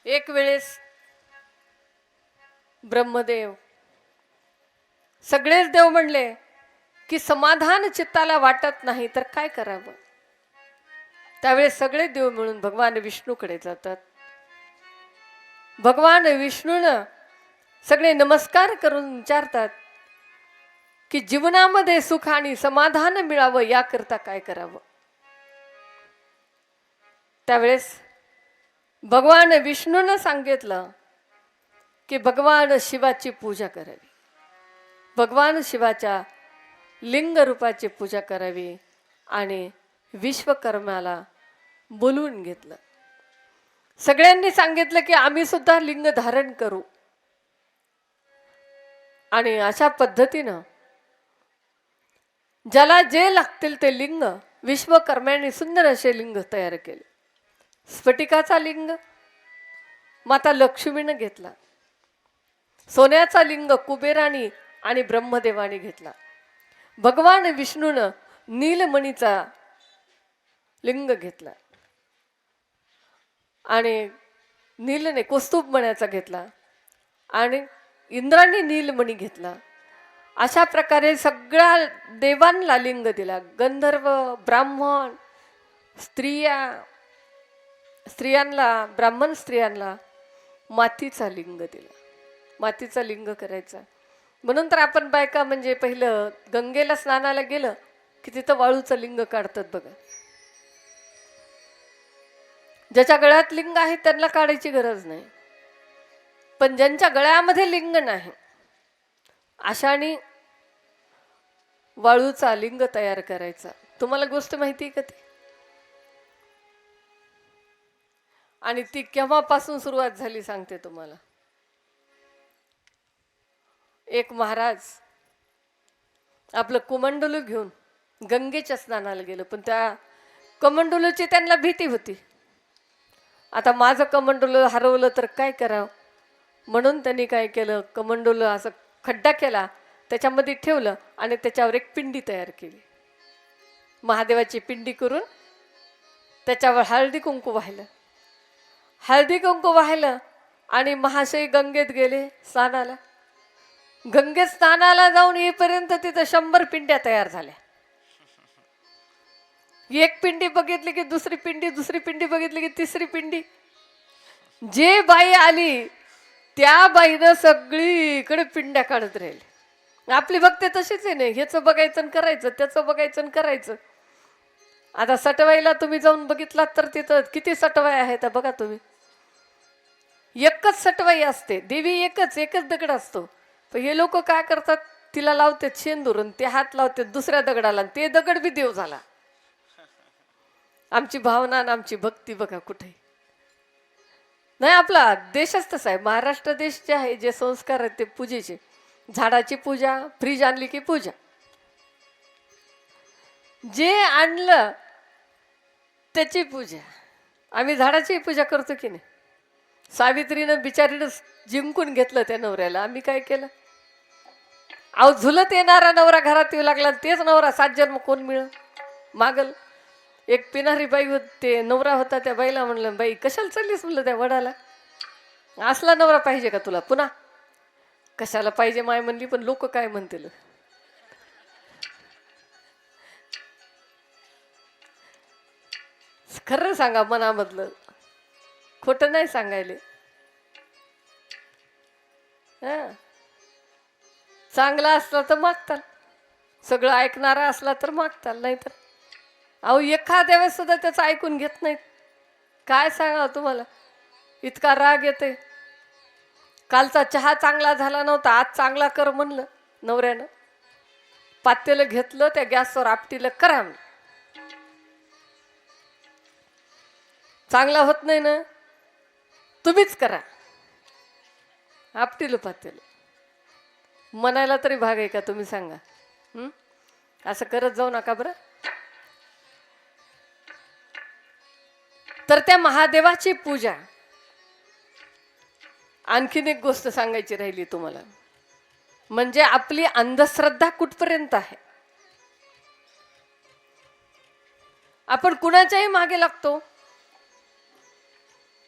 एक वेळेस ब्रह्मदेव सगळेच देव म्हणले की समाधान चित्ताला वाटत नाही तर काय करावं. त्यावेळेस सगळे देव मिळून भगवान विष्णूकडे जातात. भगवान विष्णूनं सगळे नमस्कार करून विचारतात की जीवनामध्ये सुख आणि समाधान मिळावं याकरता काय करावं. त्यावेळेस भगवान विष्णूनं सांगितलं की भगवान शिवाची पूजा करावी. भगवान शिवाच्या लिंग रूपाची पूजा करावी आणि विश्वकर्माला बोलवून घेतलं. सगळ्यांनी सांगितलं की आम्ही सुद्धा लिंग धारण करू. आणि अशा पद्धतीनं ज्याला जे लागतील ते लिंग विश्वकर्म्यांनी सुंदर असे लिंग तयार केले. स्फटिकाचा लिंग, माता लक्ष्मीनं घेतला. सोन्याचा लिंग कुबेरानी आणि ब्रह्मदेवाने घेतला. भगवान विष्णूनं नीलमणीचा लिंग घेतला आणि नीलने कौस्तुभ मण्याचा घेतला आणि इंद्राने नीलमणी घेतला. अशा प्रकारे सगळ्या देवांना लिंग दिला. गंधर्व, ब्राह्मण, स्त्रियांना, ब्राह्मण स्त्रियांना मातीचा लिंग दिला. मातीचा लिंग करायचा. म्हणून तर आपण बायका म्हणजे पहिलं गंगेला स्नानाला गेलं की तिथं वाळूचं लिंग काढतात बघा. ज्याच्या गळ्यात लिंग आहे त्यांना काढायची गरज नाही, पण ज्यांच्या गळ्यामध्ये लिंग नाही अशाने वाळूचा लिंग तयार करायचा. तुम्हाला गोष्ट माहिती आहे का ती? आणि ती केव्हापासून सुरुवात झाली सांगते तुम्हाला. एक महाराज आपलं कमंडलू घेऊन गंगेच्या स्नानाला गेलं, पण त्या कमंडलूची त्यांना भीती होती. आता माझं कमंडलू हरवलं तर काय करावं, म्हणून त्यांनी काय केलं, कमंडलू असं खड्डा केला, त्याच्यामध्ये ठेवलं आणि त्याच्यावर एक पिंडी तयार केली. महादेवाची पिंडी करून त्याच्यावर हळदी कुंकू वाहिलं. हळदी कुंकू वाहिलं आणि महाशय गंगेत गेले स्नानाला. गंगेत स्नानाला जाऊन येईपर्यंत तिथं 100 पिंड्या तयार झाल्या. एक पिंडी बघितली की दुसरी पिंडी, दुसरी पिंडी बघितली की तिसरी पिंडी. जे बाई आली त्या बाईनं सगळीकडे पिंड्या काढत राहिले. आपली भक्ती तशीच आहे, नाही ह्याचं बघायचं करायचं, त्याचं बघायचं करायचं. आता सटवाईला तुम्ही जाऊन बघितलात तर तिथं किती सटवाई आहेत बघा तुम्ही. एकच सटवाई असते, देवी एकच दगड असतो. पण हे लोक काय करतात, तिला लावतात शेंदूरून, ते हात लावतात दुसऱ्या दगडाला, ते दगड बी देव झाला. आमची भावना आणि आमची भक्ती बघा कुठे नाही. आपला देशच तसा आहे. महाराष्ट्र देश जे आहे, जे संस्कार आहेत ते पूजेचे. झाडाची पूजा, फ्रीज आणली की पूजा. जे आणलं त्याची पूजा. आम्ही झाडाची पूजा करतो की नाही. सावित्रीनं बिचारीनं जिंकून घेतलं त्या नवऱ्याला. आम्ही काय केलं, अहो झुलत येणारा नवरा घरात येऊ लागला, तेच नवरा 7 जन्म कोण मिळ मागल. एक पिनारी बाई होते, नवरा होता. त्या बाईला म्हणलं, बाई कशाला चाललीस म्हणलं त्या वडाला, असला नवरा पाहिजे का तुला पुन्हा? कशाला पाहिजे माय म्हणली, पण लोक काय म्हणतील. खरं सांगा मनामधलं, खोटं नाही सांगायले. चांगला असला तर मागताल, सगळं ऐकणारा असला तर मागताल, नाही तर अहो एखाद्या वेळेस सुद्धा त्याचं ऐकून घेत नाहीत. काय सांगा तुम्हाला, इतका राग येते. कालचा चहा चांगला झाला नव्हता, आज चांगला कर म्हणलं नवऱ्यानं. पातेलं घेतलं, त्या गॅसवर आपटीलं, करा. चांगला होत नाही ना, तुम्हीच करा. आपटीलं पातेलं. म्हणायला तरी भाग आहे का तुम्ही सांगा. असं करत जाऊ नका बरं. तर त्या महादेवाची पूजा. आणखीन एक गोष्ट सांगायची राहिली तुम्हाला, म्हणजे आपली अंधश्रद्धा कुठपर्यंत आहे. आपण कुणाच्याही मागे लागतो.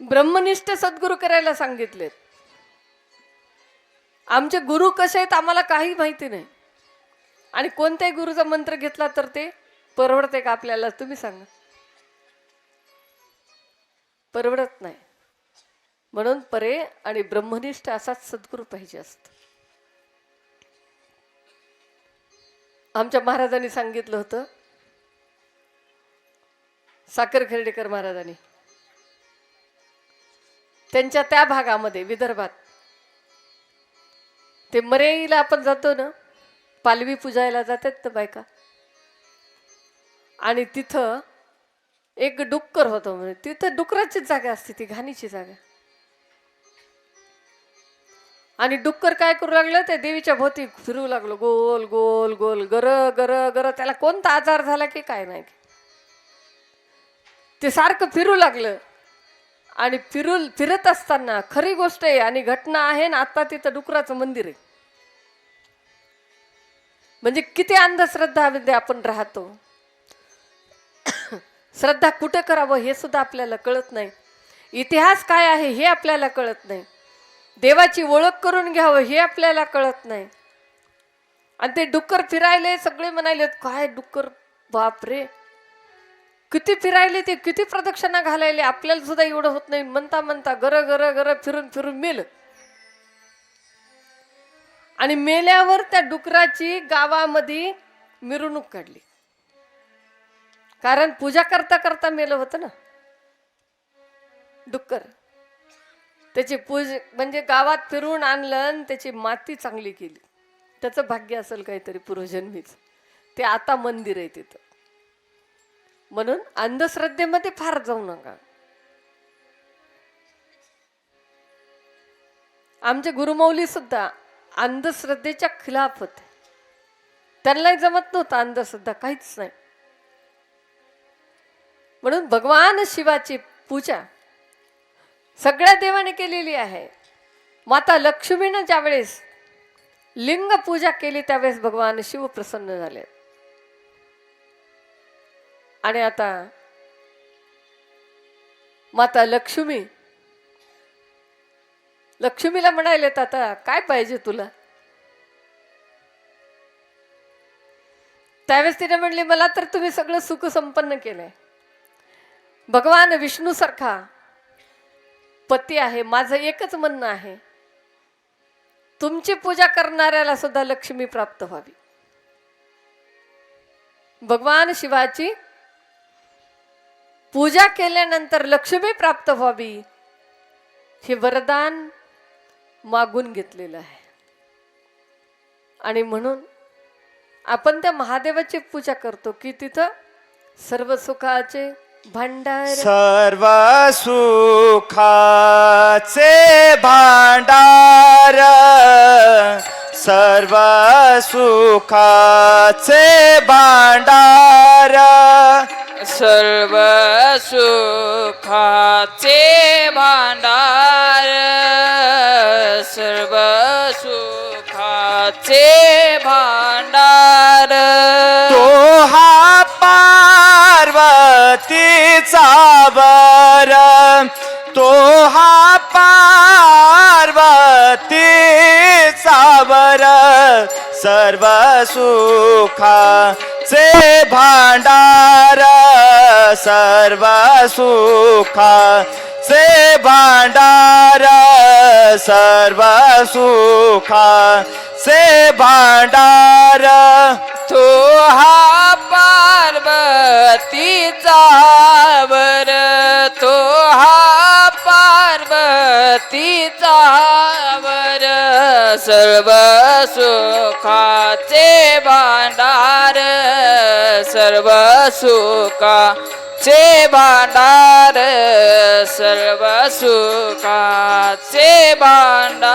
ब्रह्मनिष्ठ सद्गुरू करायला सांगितलेत. आमचे गुरु कसे आहेत आम्हाला काही माहिती नाही, आणि कोणत्याही गुरुचा मंत्र घेतला तर ते परवडते का आपल्याला, तुम्ही सांगा. परवडत नाही. म्हणून परे आणि ब्रह्मनिष्ठ असाच सद्गुरू पाहिजे असत. आमच्या महाराजांनी सांगितलं होतं, साखर खर्डेकर महाराजांनी, त्यांच्या त्या भागामध्ये विदर्भात ते मरेईला आपण जातो ना, पालवी पूजायला जातात ना बायका, आणि तिथं एक डुक्कर होतं. म्हणजे तिथं डुकराचीच जागा असते, ती घाणीची जागा. आणि डुक्कर काय करू लागलं, त्या देवीच्या भोवती फिरू लागलो, गोल गोल गोल, गर गर गर. त्याला कोणता आजार झाला की काय नाही, ते सारखं फिरू लागलं. आणि फिरत असताना खरी गोष्ट आहे आणि घटना आहे ना, आता तिथं डुकराचं मंदिर आहे. म्हणजे किती अंधश्रद्धामध्ये आपण राहतो. श्रद्धा कुठे करावं हे सुद्धा आपल्याला कळत नाही. इतिहास काय आहे हे आपल्याला कळत नाही. देवाची ओळख करून घ्यावं हे आपल्याला कळत नाही. आणि ते डुक्कर फिरायले, सगळे म्हणाले काय डुक्कर, बापरे किती फिरायले, ते किती प्रदक्षिणा घालायले, आपल्याला सुद्धा एवढं होत नाही. म्हणता म्हणता गर गर गर फिरून फिरून मेलं. आणि मेल्यावर त्या डुकराची गावामध्ये मिरवणूक काढली. कारण पूजा करता करता मेलं होतं ना डुक्कर. त्याची म्हणजे गावात फिरून आणलं आणि त्याची माती चांगली केली. त्याचं भाग्य असेल काहीतरी पूर्वजन्मीच. ते आता मंदिर आहे तिथं. म्हणून अंधश्रद्धेमध्ये फार जाऊ नका. आमचे गुरुमौली सुद्धा अंधश्रद्धेच्या खिलाफ होते. त्यांनाही जमत नव्हतं अंधश्रद्धा, काहीच नाही. म्हणून भगवान शिवाची पूजा सगळ्या देवाने केलेली आहे. माता लक्ष्मीनं ज्यावेळेस लिंग पूजा केली त्यावेळेस भगवान शिव प्रसन्न झाले. आणि आता माता लक्ष्मीला म्हणायलेत, आता काय पाहिजे तुला? त्यावेळेस तिने म्हणली, मला तर तुम्ही सगळं सुख संपन्न केलंय. भगवान विष्णू सारखा पती आहे. माझं एकच म्हणणं आहे, तुमची पूजा करणाऱ्याला सुद्धा लक्ष्मी प्राप्त व्हावी. भगवान शिवाची पूजा केल्यानंतर लक्ष्मी प्राप्त व्हावी हे वरदान मागून घेतलेलं आहे. आणि म्हणून आपण त्या महादेवाची पूजा करतो की तिथं सर्व सुखाचे भांडार, सर्व सुखाचे भांडार, सर्व सुखाचे भांडार, सर्व सुखाचे भांडार, सर्व सुखाचे भांडार. तो हा पार्वतीचा वर, तो हा पार्वतीचा वर, सर्व सुखाचे भांडार, सर्व सुखाचे भांडार, सर्व सुखाचे भांडार. तो हा पार्वतीचा वर, तो हा पार्वतीचा वर, सर्व सुखाचे भांडार, सर्व सुखाचे भांडार, सर्व सुखाचे भांडार.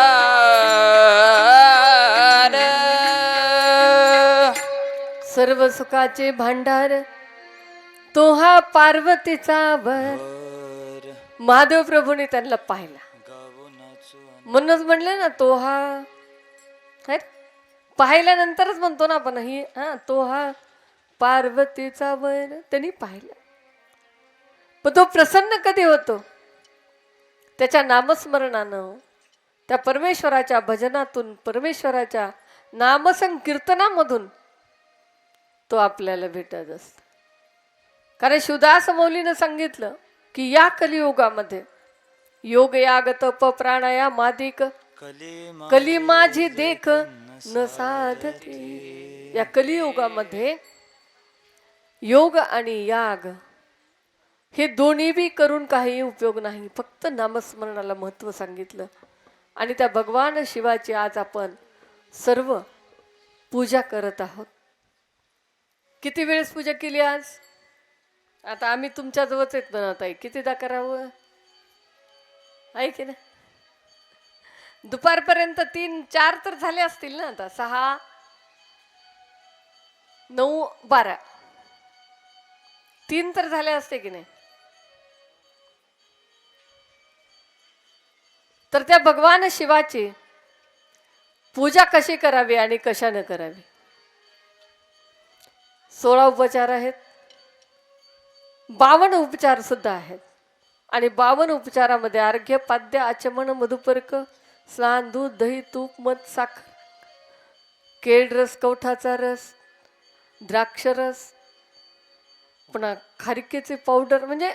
सर्व सुखाचे भांडार, तो हा पार्वतीचा वर. महादेव प्रभूने त्यांना पाहिला म्हणूनच म्हणलं ना, तो हा पाहिल्यानंतरच म्हणतो ना आपण ही तो हा पार्वतीचा वर. त्यांनी पाहिलं. पण तो प्रसन्न कधी होतो? त्याच्या नामस्मरणानं, त्या परमेश्वराच्या भजनातून, परमेश्वराच्या नामसंकीर्तनामधून तो आपल्याला भेटत असतो. कारण शिवदास मौलीनं सांगितलं की या कलियुगामध्ये योग याग तप प्राणायाम आदिक कली माझी देख न साधती. या कलियुगामध्ये योग आणि याग हे दोन्ही बी करून काही उपयोग नाही. फक्त नामस्मरणाला महत्व सांगितलं. आणि त्या भगवान शिवाची आज आपण सर्व पूजा करत आहोत. किती वेळेस पूजा केली आज? आता आम्ही तुमच्या जवळच येत बनवत आहे. कितीदा करावं आहे की नाही? दुपारपर्यंत 3-4 तर झाले असतील ना. आता 6, 9, 12 3 तर झाले असते की नाही? तर त्या भगवान शिवाची पूजा कशी करावी आणि कशाने करावी? 16 उपचार आहेत, 52 उपचार सुद्धा आहेत. आणि 52 उपचारामध्ये अर्घ्य, पाद्य, आचमन, मधुपर्क, स्नान, दूध, दही, तूप, मध, साखर, केळ रस, कवठाचा रस, द्राक्षरस, पुन्हा खारिकेचे पावडर, म्हणजे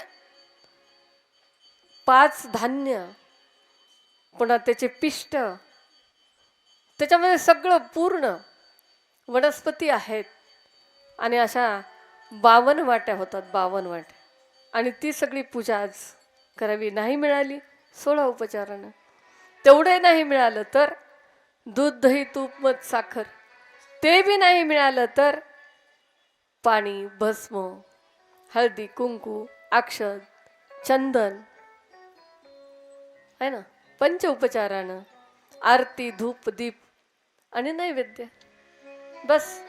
5 धान्य, पुन्हा त्याचे पिष्ट, त्याच्यामध्ये सगळं पूर्ण वनस्पती आहेत. आणि अशा 52 वाट्या होतात, 52 वाट्या. आणि ती सगळी पूजा आज करावी. नाही मिळाली 16 उपचारानं, तेवढे नाही मिळालं तर दूध, दही, तूप, मध, साखर, ते बी नाही मिळालं तर पाणी, भस्म, हळदी, कुंकू, अक्षत, चंदन आहे ना, 5 उपचारानं आरती, धूप, दीप आणि नैवेद्य. बस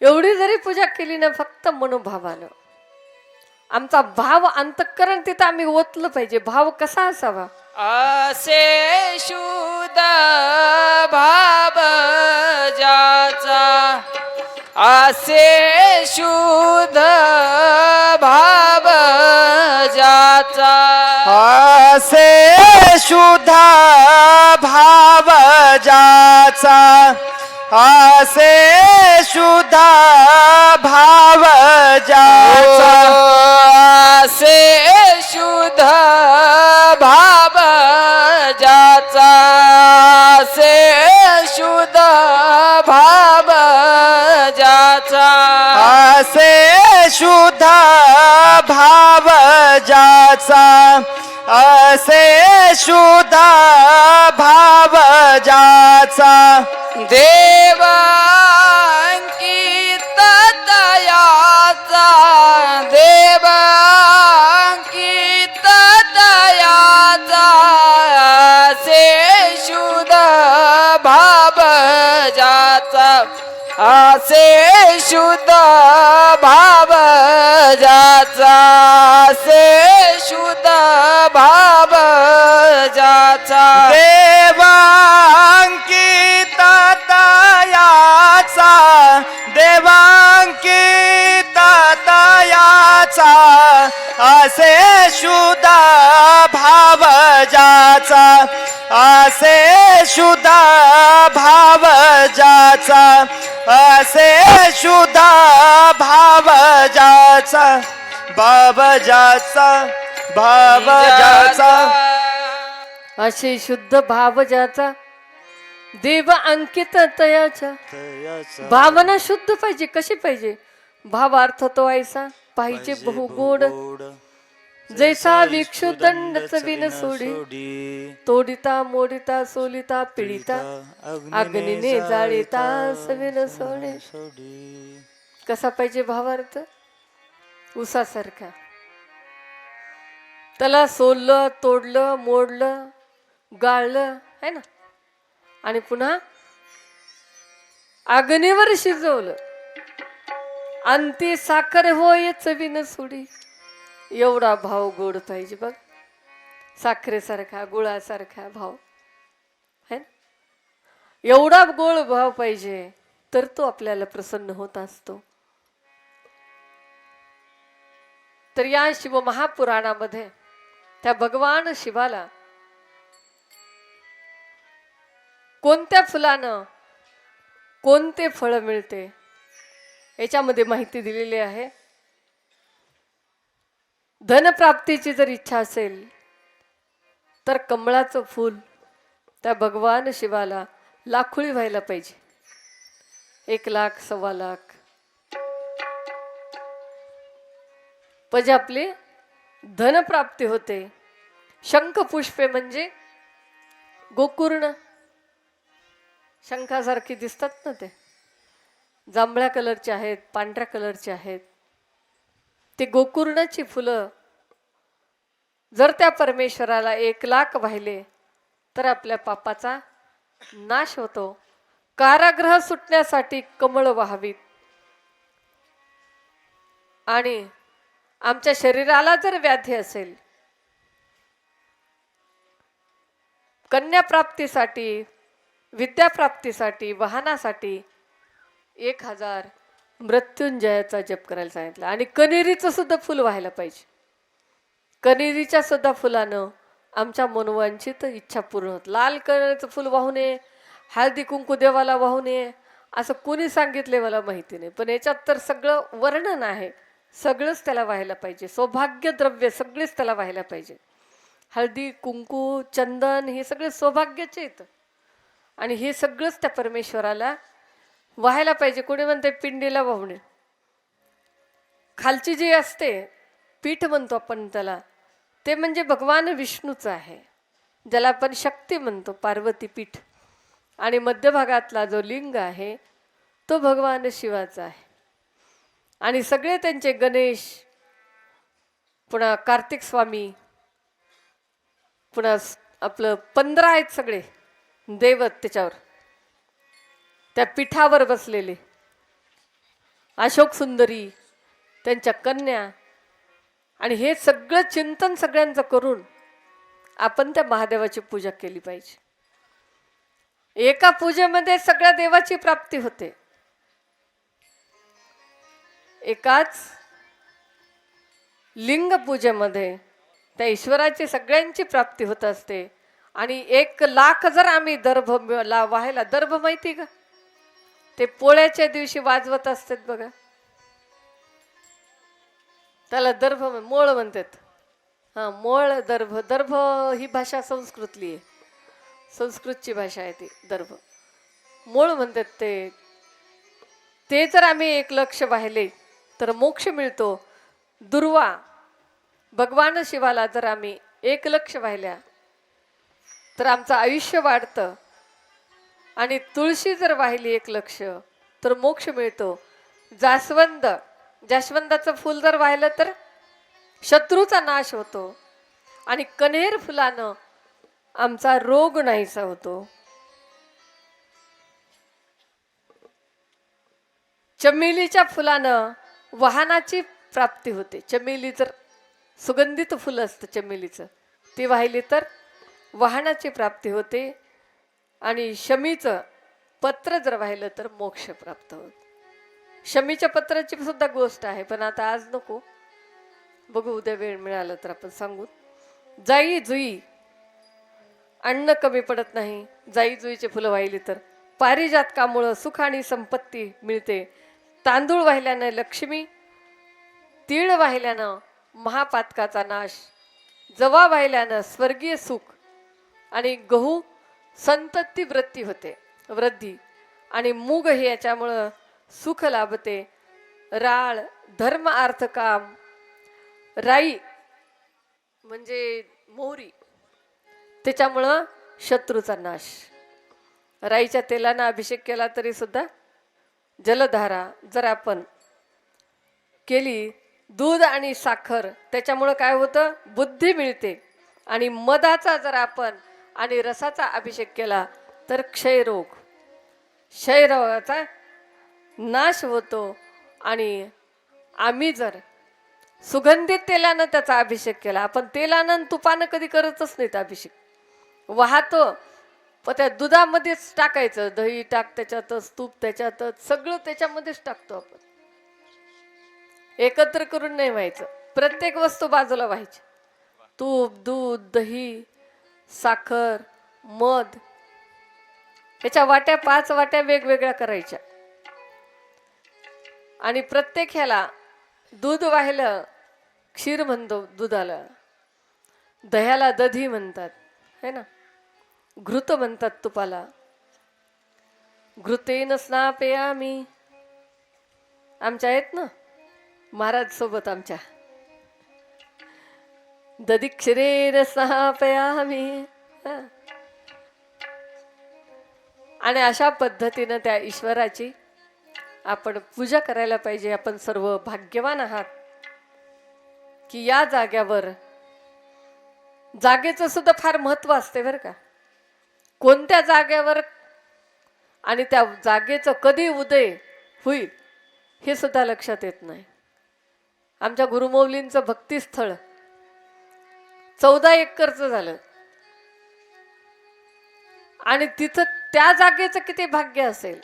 एवढी जरी पूजा केली ना, फक्त मनोभावानं, आमचा भाव अंतःकरण तिथं आम्ही ओतलं पाहिजे. भाव कसा असावा? असे शुद्ध भाव ज्याचा, असे शुद्ध भाव ज्याचा, असे शुद्ध भाव ज्याचा, असे शुद्ध भाव ज्याचा, असे शुद्ध भाव ज्याचा, असे शुद्ध भाव ज्याचा, असे शुद्ध भाव ज्याचा, असे शुद्ध भाव ज्याचा, देवांकित दयाचा, देवांकित दयाचा, असे शुद्ध भाव ज्याचा, असे शुद्ध भाव ज्याचा, असे शुद्ध भाव ज्याचा, देवांकित दयाचा, देवांकित दयाचा, असे शुद्ध भाव ज्याचा, असे शुद्ध भाव ज्याचा, असे शुद्ध भाव ज्याचा, भाव ज्याचा, भाव ज्याचा, असे शुद्ध भाव ज्याचा, देव अंकित तयाचा. भावना शुद्ध पाहिजे. कशी पाहिजे? भावार्थ तो ऐसा पाहिजे बहुगोड, जैसा विक्षु दंड चविन सोडी, तोडिता मोडिता सोलिता पिळिता, अग्नीने जाळीता सविन सोडे. कसा पाहिजे भावार्थ? उसासारखा. त्याला सोललं, तोडलं, मोडलं, गाळलं है ना, आणि पुन्हा अग्नीवर शिजवलं. अंती साखर होय चवीन सोडी. एवढा भाव गोड पाहिजे बघ. साखरेसारखा, गुळासारखा भाव है ना. एवढा गोड भाव पाहिजे तर तो आपल्याला प्रसन्न होत असतो. तर या शिव महापुराणामध्ये त्या भगवान शिवाला कोणत्या फुलानं कोणते फळ मिळते याच्यामध्ये माहिती दिलेली आहे. धनप्राप्तीची जर इच्छा असेल तर कमळाचं फूल त्या भगवान शिवाला लाखोळी व्हायला पाहिजे. 1 लाख, 1.25 लाख. म्हणजे आपली धनप्राप्ती होते. शंखपुष्पे म्हणजे गोकर्ण, शंखासारखी दिसतात ना, ते जांभळ्या कलरचे आहेत, पांढऱ्या कलरचे आहेत. ते गोकर्णाची फुलं जर त्या परमेश्वराला 1 लाख वाहिले तर आपल्या पापाचा नाश होतो. कारागृह सुटण्यासाठी कमळ व्हावीत. आणि आमच्या शरीराला जर व्याधी असेल, कन्याप्राप्तीसाठी, विद्याप्राप्तीसाठी, वाहनासाठी 1000 मृत्युंजयाचा जप करायला सांगितलं. आणि कनेरीचं सुद्धा फुल व्हायला पाहिजे. कनेरीच्या सुद्धा फुलानं आमच्या मनोवांछित इच्छा पूर्ण होत. लाल कलरचं फुल वाहू नये, हळदी कुंकू देवाला वाहू नये असं कोणी सांगितले मला माहिती नाही, पण याच्यात तर सगळं वर्णन आहे. सगळंच त्याला व्हायला पाहिजे. सौभाग्य द्रव्य सगळेच त्याला व्हायला पाहिजे. हळदी कुंकू चंदन हे सगळे सौभाग्याचे येतं आणि हे सगळंच त्या परमेश्वराला व्हायला पाहिजे. कोणी म्हणते पिंडीला वाहुणे. खालची जी असते पीठ म्हणतो आपण त्याला, ते म्हणजे भगवान विष्णूचं आहे, ज्याला आपण शक्ती म्हणतो, पार्वती पीठ. आणि मध्यभागातला जो लिंग आहे तो भगवान शिवाचा आहे. आणि सगळे त्यांचे गणेश, पुन्हा कार्तिक स्वामी, पुन्हा आपलं 15 आहेत सगळे दैवत त्याच्यावर, त्या पीठावर बसलेले. अशोक सुंदरी, त्यांच्या कन्या. आणि हे सगळं चिंतन सगळ्यांचं करून आपण त्या महादेवाची पूजा केली पाहिजे. एका पूजेमध्ये सगळ्या देवाची प्राप्ती होते. एकाच लिंग पूजेमध्ये त्या ईश्वराची सगळ्यांची प्राप्ती होत असते. आणि 1,00,000 जर आम्ही दर्भ व्हायला, दर्भ माहिती का, ते पोळ्याच्या दिवशी वाजवत असतात बघा, त्याला दर्भ मोळ म्हणतात. हां, मोळ दर्भ. दर्भ ही भाषा संस्कृतली आहे, संस्कृतची भाषा आहे ती दर्भ. मोळ म्हणतात ते जर आम्ही 1,00,000 वाहिले तर मोक्ष मिळतो. दुर्वा भगवान शिवाला जर आम्ही 1,00,000 वाहिल्या तर आमचं आयुष्य वाढतं. आणि तुळशी जर वाहिली 1,00,000 तर मोक्ष मिळतो. जास्वंदाचं फूल जर वाहिलं तर शत्रूचा नाश होतो. आणि कण्हेर फुलानं आमचा रोग नाहीसा होतो. चमेलीच्या फुलानं वाहनाची प्राप्ती होते. चमेली जर सुगंधित फुल असतं चमेलीचं, ती वाहिली तर वाहनाची प्राप्ती होते. आणि शमीचं पत्र जर वाहिलं तर मोक्ष प्राप्त होत. शमीच्या पत्राची सुद्धा गोष्ट आहे, पण आता आज नको, बघू उद्या वेळ मिळाला तर आपण सांगू. जाई जुई, अन्न कमी पडत नाही. जाई जुईचे फुलं वाहिली तर पारिजातकामुळं सुख आणि संपत्ती मिळते. तांदूळ वाहिल्यानं लक्ष्मी, तीळ वाहिल्यानं महापातकाचा नाश, जवा वाहिल्यानं स्वर्गीय सुख, आणि गहू संतती वृद्धी, आणि मूग हे याच्यामुळं सुख लाभते. राळ धर्म अर्थ काम, राई म्हणजे मोहरी, त्याच्यामुळं शत्रूचा नाश. राईच्या तेलानं अभिषेक केला तरी सुद्धा, जलधारा जर आपण केली, दूध आणि साखर, त्याच्यामुळं काय होतं, बुद्धी मिळते. आणि मधाचा जर आपण आणि रसाचा अभिषेक केला तर क्षयरोगाचा नाश होतो. आणि आम्ही जर सुगंधित तेलानं त्याचा अभिषेक केला, आपण तेलानं तुपानं कधी करतच नाहीत अभिषेक, वाहतो, पण त्या दुधामध्येच टाकायचं. दही टाक त्याच्यातच, तूप त्याच्यातच, सगळं त्याच्यामध्येच टाकतो आपण. एकत्र करून नाही व्हायचं, प्रत्येक वस्तू बाजूला व्हायची. तूप, दूध, दही, साखर, मध, ह्याच्या वाट्या 5 वाट्या वेगवेगळ्या करायच्या. आणि प्रत्येक ह्याला दूध वाहिलं क्षीर म्हणतो दुधाला, दह्याला दधी म्हणतात है ना, घृत म्हणतात तुपाला. घृतेन स्नापयामी, आमच्या आहेत ना महाराज सोबत आमच्या, दधी क्षीरेन स्नापयामी. आणि अशा पद्धतीनं त्या ईश्वराची आपण पूजा करायला पाहिजे. आपण सर्व भाग्यवान आहात की या जाग्यावर, जागेचं सुद्धा फार महत्व असते बरं का. कोणत्या जागेवर आणि त्या जागेचं कधी उदय होईल हे सुद्धा लक्षात येत नाही. आमच्या गुरुमौलींचं भक्तिस्थळ 14 एकरचं झालं. आणि तिथं त्या जागेचं किती भाग्य असेल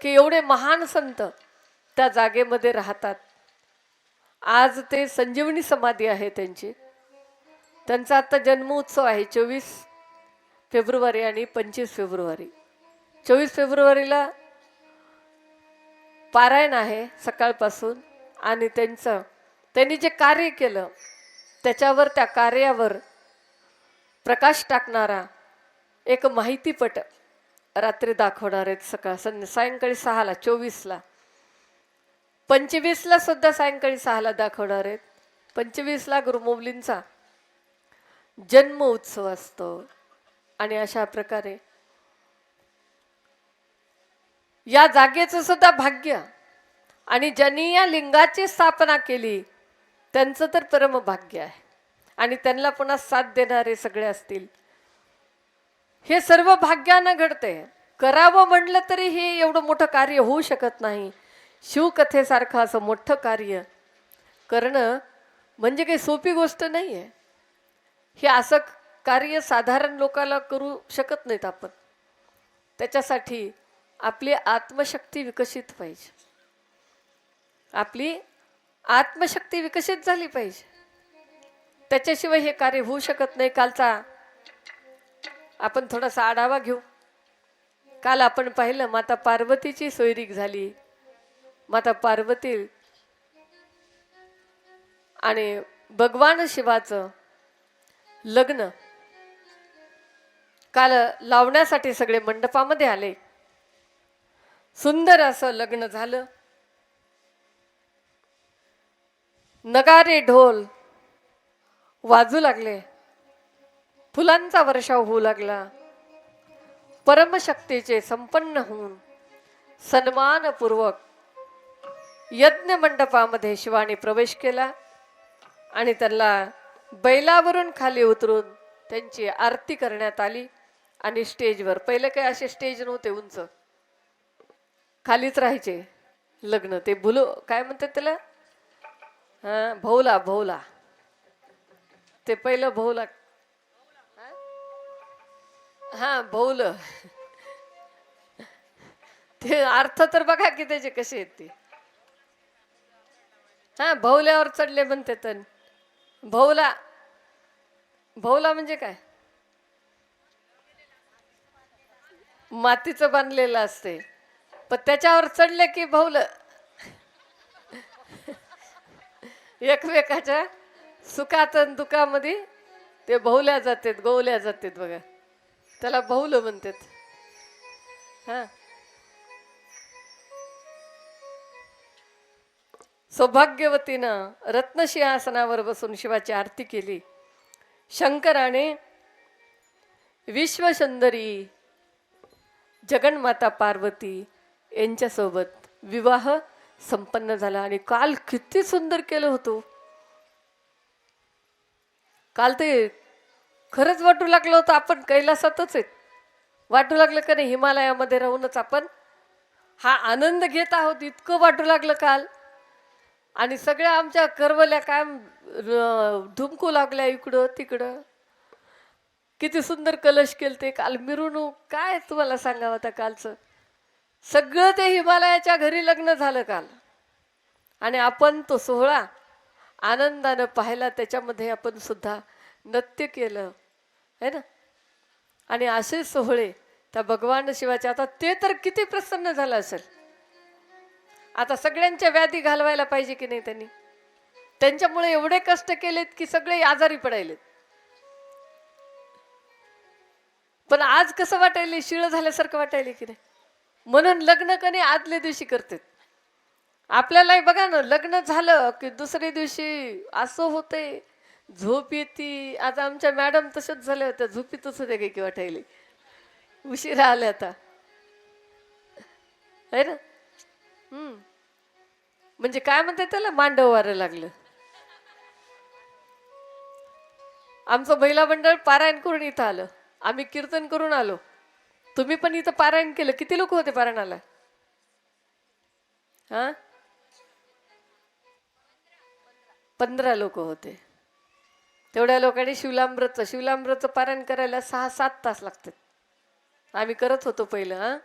की एवढे महान संत त्या जागेमध्ये राहतात. आज ते संजीवनी समाधी आहे त्यांची. त्यांचा आता जन्मोत्सव आहे 24 फेब्रुवारी आणि 25 फेब्रुवारी. 24 फेब्रुवारीला पारायण आहे सकाळपासून. आणि त्यांनी जे कार्य केलं त्याच्यावर, त्या कार्यावर प्रकाश टाकणारा एक माहितीपट रात्री दाखवणार आहेत. सायंकाळी 6ला, 24ला, 25ला सुद्धा सायंकाळी 6ला दाखवणार आहेत. 25ला गुरुमौलींचा जन्म उत्सव असतो. आणि अशा प्रकारे या जागेचं सुद्धा भाग्य, आणि ज्यांनी या लिंगाची स्थापना केली त्यांचं तर परम भाग्य आहे. आणि त्यांना पुन्हा साथ देणारे सगळे असतील. हे सर्व भाग्यानं घडते. करावं म्हटलं तरी हे एवढं मोठं कार्य होऊ शकत नाही. शिवकथेसारखं असं मोठं कार्य करणं म्हणजे काही सोपी गोष्ट नाही आहे. हे असं कार्य साधारण लोकांना करू शकत नाहीत आपण. त्याच्यासाठी आपली आत्मशक्ती विकसित पाहिजे. आपली आत्मशक्ती विकसित झाली पाहिजे. त्याच्याशिवाय हे कार्य होऊ शकत नाही. कालचा आपण थोडासा आढावा घेऊ. काल आपण पाहिलं माता पार्वतीची सोयरीक झाली. माता पार्वती आणि भगवान शिवाचं लग्न काल लावण्यासाठी सगळे मंडपामध्ये आले. सुंदर असं लग्न झालं. नगारे ढोल वाजू लागले. फुलांचा वर्षाव होऊ लागला. परमशक्तीचे संपन्न होऊन सन्मानपूर्वक यज्ञ मंडपामध्ये शिवाने प्रवेश केला. आणि त्यांना बैलावरून खाली उतरून त्यांची आरती करण्यात आली. आणि स्टेजवर, पहिले काही असे स्टेज नव्हते उंच, खालीच राहायचे लग्न. ते काय म्हणतात त्याला, भौला. भौला ते पहिलं भौला. भौल. ते अर्थ तर बघा की त्याचे कसे आहेत ते. भौल्यावर चढले म्हणते. तर भौला, भौला म्हणजे काय, मातीचं बांधलेलं असते. पण त्याच्यावर चढले की भौल. एकमेकाच्या सुखात आणि दुःखामध्ये ते भौल्या जातात, गोवल्या जातात बघा. त्याला भौल म्हणतात. सौभाग्यवतीनं रत्नसिंहासनावर बसून शिवाची आरती केली. शंकराने विश्वसुंदरी जगन्माता पार्वती यांच्यासोबत विवाह संपन्न झाला. आणि काल किती सुंदर केलं होतं. काल ते खरंच वाटू लागलं होतं आपण कैलासातच आहेत. वाटू लागलं का नाही, हिमालयामध्ये राहूनच आपण हा आनंद घेत आहोत, इतकं वाटू लागलं काल. आणि सगळ्या आमच्या करवल्या काय धुमकू लागल्या इकडं तिकडं. किती सुंदर कलश केलते काल. मिरवणूक काय तुम्हाला सांगावं आता कालचं. सगळं ते हिमालयाच्या घरी लग्न झालं काल. आणि आपण तो सोहळा आनंदानं पाहिला. त्याच्यामध्ये आपण सुद्धा नृत्य केलं है ना. आणि असे सोहळे त्या भगवान शिवाचे, आता ते तर किती प्रसन्न झालं असेल. आता सगळ्यांच्या व्याधी घालवायला पाहिजे की नाही त्यांनी. त्यांच्यामुळे एवढे कष्ट केलेत की सगळे आजारी पडायलेत. पण आज कसं वाटायले, शिळ झाल्यासारखं वाटायले की नाही. म्हणून लग्न कधी आदल्या दिवशी करतात. आपल्यालाही बघा ना, लग्न झालं की दुसऱ्या दिवशी असं होते, झोप येते. आता आमच्या मॅडम तसंच झाल्या होत्या, झोपीतच होत्या काही वाटायले. उशिरा आल्या आता है ना. म्हणजे काय म्हणतात त्याला, मांडव वारं लागलं. आमचं महिला मंडळ पारायण करून इथं आलं. आम्ही कीर्तन करून आलो. तुम्ही पण इथं पारायण केलं. किती लोक होते पारायणाला? 15 लोक होते. तेवढ्या लोकांनी शिवलामृतचं पारायण करायला 6-7 तास लागतात. आम्ही करत होतो पहिलं. हा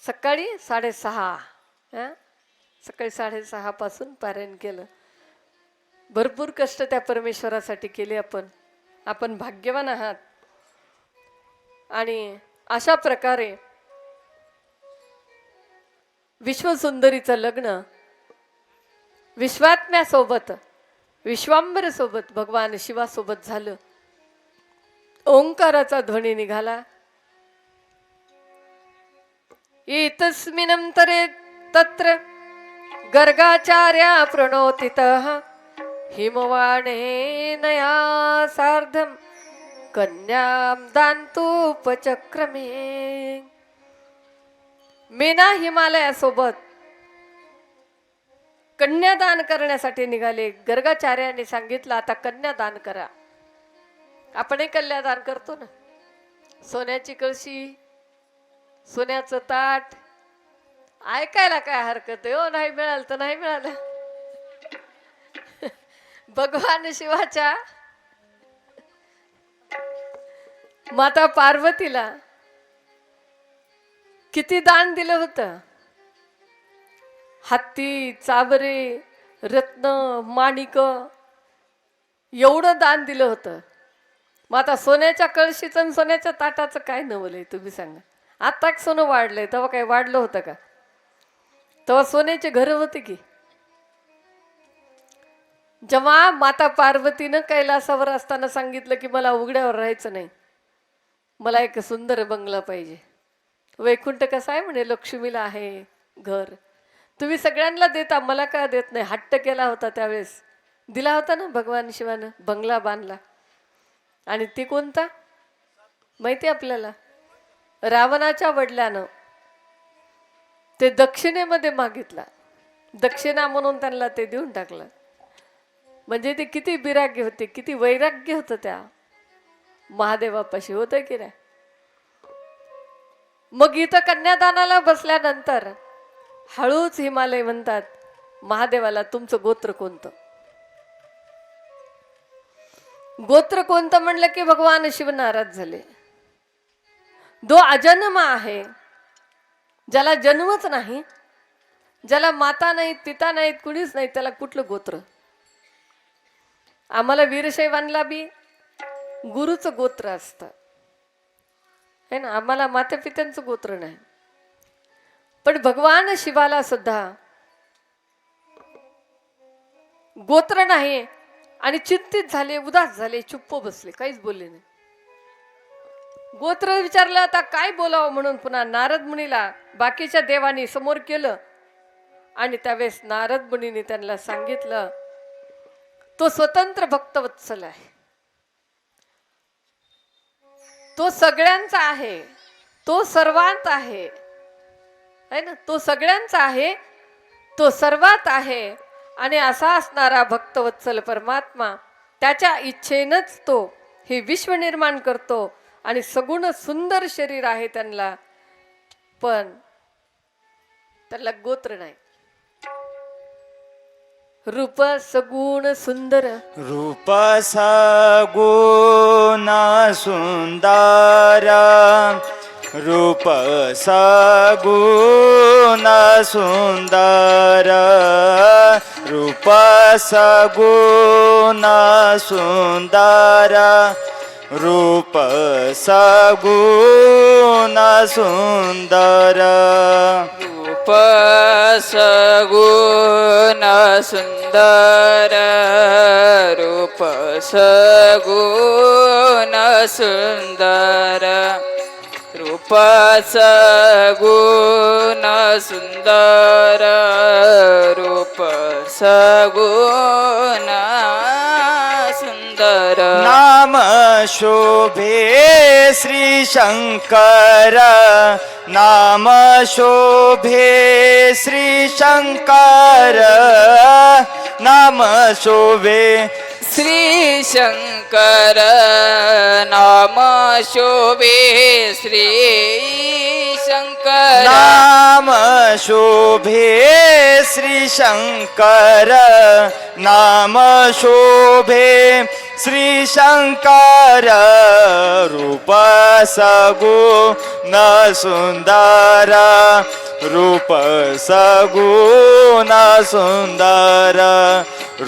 सकाळी 6:30. सकाळी 6:30 पासून पारायण केलं. भरपूर कष्ट त्या परमेश्वरासाठी केले आपण भाग्यवान आहात. आणि अशा प्रकारे विश्वसुंदरीचं लग्न विश्वात्म्यासोबत विश्वांबर सोबत भगवान शिवासोबत झालं. ओंकाराचा ध्वनी निघाला. एतस्मिन्नंतरे तत्र गर्गाचार्या प्रणोतितः हिमवाणेनया सार्धं कन्यां दान्तुपचक्रमे. मीना हिमालयासोबत कन्यादान करण्यासाठी निघाले. गर्गाचार्याने सांगितलं आता कन्यादान करा. आपणही कन्यादान करतो ना. सोन्याची कळशी, सोन्याचं ताट, ऐकायला काय हरकत आहे हो. नाही मिळालं तर नाही मिळालं. भगवान शिवाच्या माता पार्वतीला किती दान दिलं होतं. हत्ती, चाबरे, रत्न, माणिक एवढं दान दिलं होतं. मग आता सोन्याच्या कळशीचं आणि सोन्याच्या ताटाचं काय नवलंय तुम्ही सांगा. आता सोनं वाढलंय, तेव्हा काय वाढलं होतं का? तेव्हा सोन्याचे घर होते की. जेव्हा माता पार्वतीनं कैलासावर असताना सांगितलं की मला उघड्यावर राहायचं नाही, मला एक सुंदर बंगला पाहिजे. वैकुंठ कसा आहे म्हणे, लक्ष्मीला आहे घर. तुम्ही सगळ्यांना देता, मला का देत नाही? हट्ट केला होता त्यावेळेस. दिला होता ना भगवान शिवानं, बंगला बांधला. आणि ती कोणता माहिती आपल्याला? रावणाच्या वडिलानं ते दक्षिणेमध्ये मागितला. दक्षिणा म्हणून त्यांना ते देऊन टाकलं. म्हणजे ते किती बिराग्य होते, किती वैराग्य होतं त्या महादेवापाशी, होतं की नाही? मग इथं कन्यादानाला बसल्यानंतर हळूच हिमालय म्हणतात महादेवाला, तुमचं गोत्र कोणतं? गोत्र कोणतं म्हणलं की भगवान शिव नाराज झाले. जो अजन्म आहे, ज्याला जन्मच नाही, ज्याला माता नाहीत, पिता नाहीत, कुणीच नाही, त्याला कुठलं गोत्र? आम्हाला वीरशैवांना बी गुरुचं गोत्र असतं है ना. आम्हाला माता पित्यांचं गोत्र नाही. पण भगवान शिवाला सुद्धा गोत्र नाही. आणि चिंतित झाले, उदास झाले, चुप्प बसले, काहीच बोलले नाही. गोत्र विचारलं, आता काय बोलावं म्हणून पुन्हा नारद मुनीला बाकीच्या देवांनी समोर केलं. आणि त्यावेळेस नारद मुनीने त्यांना सांगितलं, तो स्वतंत्र भक्तवत्सल आहे, तो सगळ्यांचा आहे, तो सर्वांत आहे ना. तो सगळ्यांचा आहे, तो सर्वात आहे. आणि असा असणारा भक्तवत्सल परमात्मा, त्याच्या इच्छेनंच तो हे विश्व निर्माण करतो. आणि सगुण सुंदर शरीर आहे त्यांना, पण त्याला गोत्र नाही. रूप सगुण सुंदर, रूप सगुण सुंदर, रूप सगुण सुंदर, रूप सगुण सुंदर, रूप सगुण सुंदर. रूप सगुण सुंदर, रूप सगुण सुंदर, रूप सगुण सुंदर, रूप सगुण सुंदर. नाम शोभे श्री शंकर, नाम शोभे श्री शंकर, नाम शोभे श्री शंकर, नाम शोभे श्री शंकर, नाम शोभे श्री शंकर, नाम शोभे श्री शंकर रूप सगुण सुंदर रूप सगुण सुंदर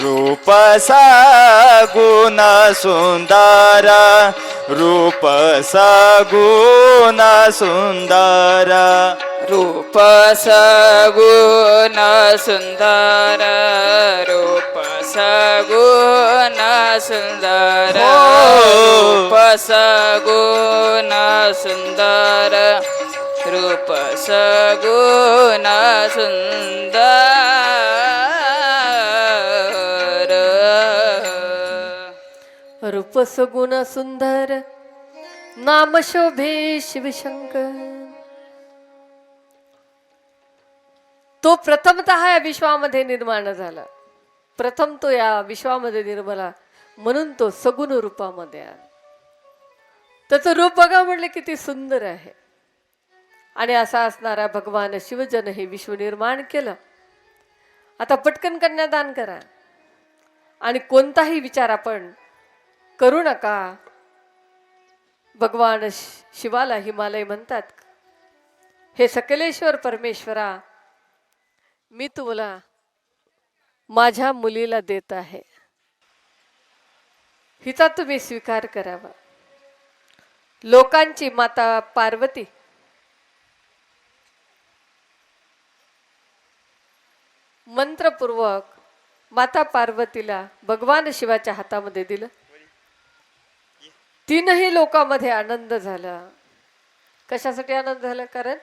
रूप सगुण सुंदर रूप सगुण सुंदर रूप सगुण सुंदर रूप सगुण सुंदर रूप सगुण सुंदर रूप सगुण सुंदर रूप सगुण सुंदर नाम शोभे शिवशंकर. तो प्रथमतः या विश्वामध्ये निर्माण झाला. प्रथम तो या विश्वामध्ये निर्मला म्हणून तो सगुण रूपामध्ये आला. त्याचं रूप बघा म्हणले किती सुंदर आहे. आणि असा असणारा भगवान शिवजन हे विश्व निर्माण केलं. आता पटकन कन्यादान करा आणि कोणताही विचार आपण करू नका. भगवान शिवाला हिमालय म्हणतात, हे सकलेश्वर परमेश्वरा, मी तुला माझ्या मुलीला देत आहे, हिचा तुम्ही स्वीकार करावा. लोकांची माता पार्वती मंत्रपूर्वक माता पार्वतीला भगवान शिवाच्या हातामध्ये दिलं. तीनही लोकांमध्ये आनंद झाला. कशासाठी आनंद झाला? कारण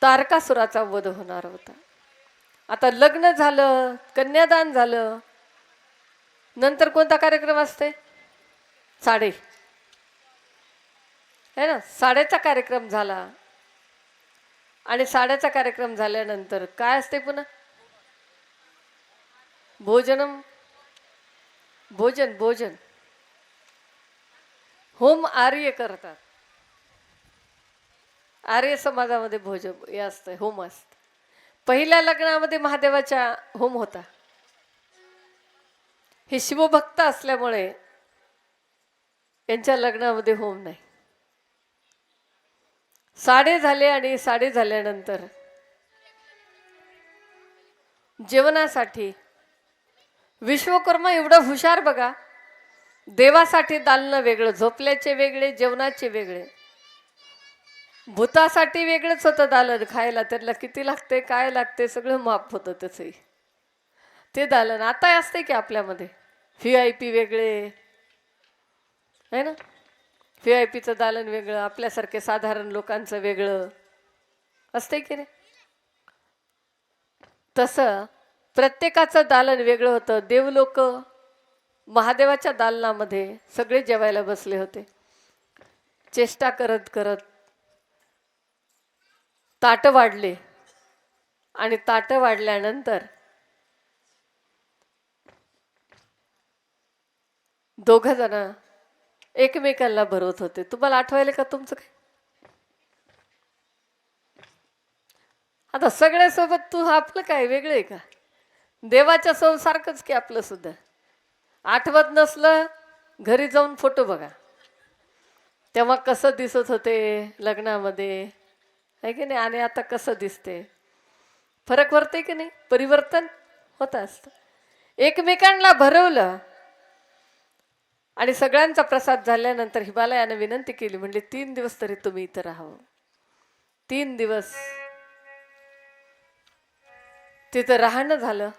तारकासुराचा वध होणार होता. आता लग्न झालं, कन्यादान झालं, नंतर कोणता कार्यक्रम असते? साडे है ना, साडेचा कार्यक्रम झाला. आणि साडेचा कार्यक्रम झाल्यानंतर काय असते पुन्हा? भोजन. होम आर्य करतात. आर्य समाजामध्ये भोजन हे असतं, होम असतं. पहिल्या लग्नामध्ये महादेवाचा होम होता. हे शिवभक्त असल्यामुळे यांच्या लग्नामध्ये होम नाही. साडे झाले आणि साडे झाल्यानंतर जेवणासाठी विश्वकर्मा एवढं हुशार बघा. देवासाठी दालनं वेगळं, झोपल्याचे वेगळे, जेवणाचे वेगळे. भूतासाठी वेगळंच होतं दालन खायला. त्याला किती लागते, काय लागते, सगळं माप होतं त्याचंही. ते दालन आता असते की आपल्यामध्ये VIP वेगळे आहे ना. VIPचं दालन वेगळं, आपल्यासारखे साधारण लोकांचं वेगळं असते की नाही. तसं प्रत्येकाचं दालन वेगळं होतं. देवलोक महादेवाच्या दालनामध्ये सगळे जेवायला बसले होते. चेष्टा करत करत ताटं वाढले आणि ताटं वाढल्यानंतर दोघं जण एकमेकांना भरवत होते. तुम्हाला आठवायला का तुमचं काय? आता सगळ्यासोबत तू आपलं काय वेगळं आहे का? देवाच्या सोबत सारखंच की आपलं सुद्धा. आठवत नसलं घरी जाऊन फोटो बघा, तेव्हा कसं दिसत होते लग्नामध्ये, आहे की नाही. आणि आता कसं दिसते, फरक पडते की नाही, परिवर्तन होत असतं. एकमेकांना भरवलं आणि सगळ्यांचा प्रसाद झाल्यानंतर हिमालयानं विनंती केली, म्हणजे 3 दिवस तरी तुम्ही इथं राहावं. 3 दिवस तिथं राहणं झालं.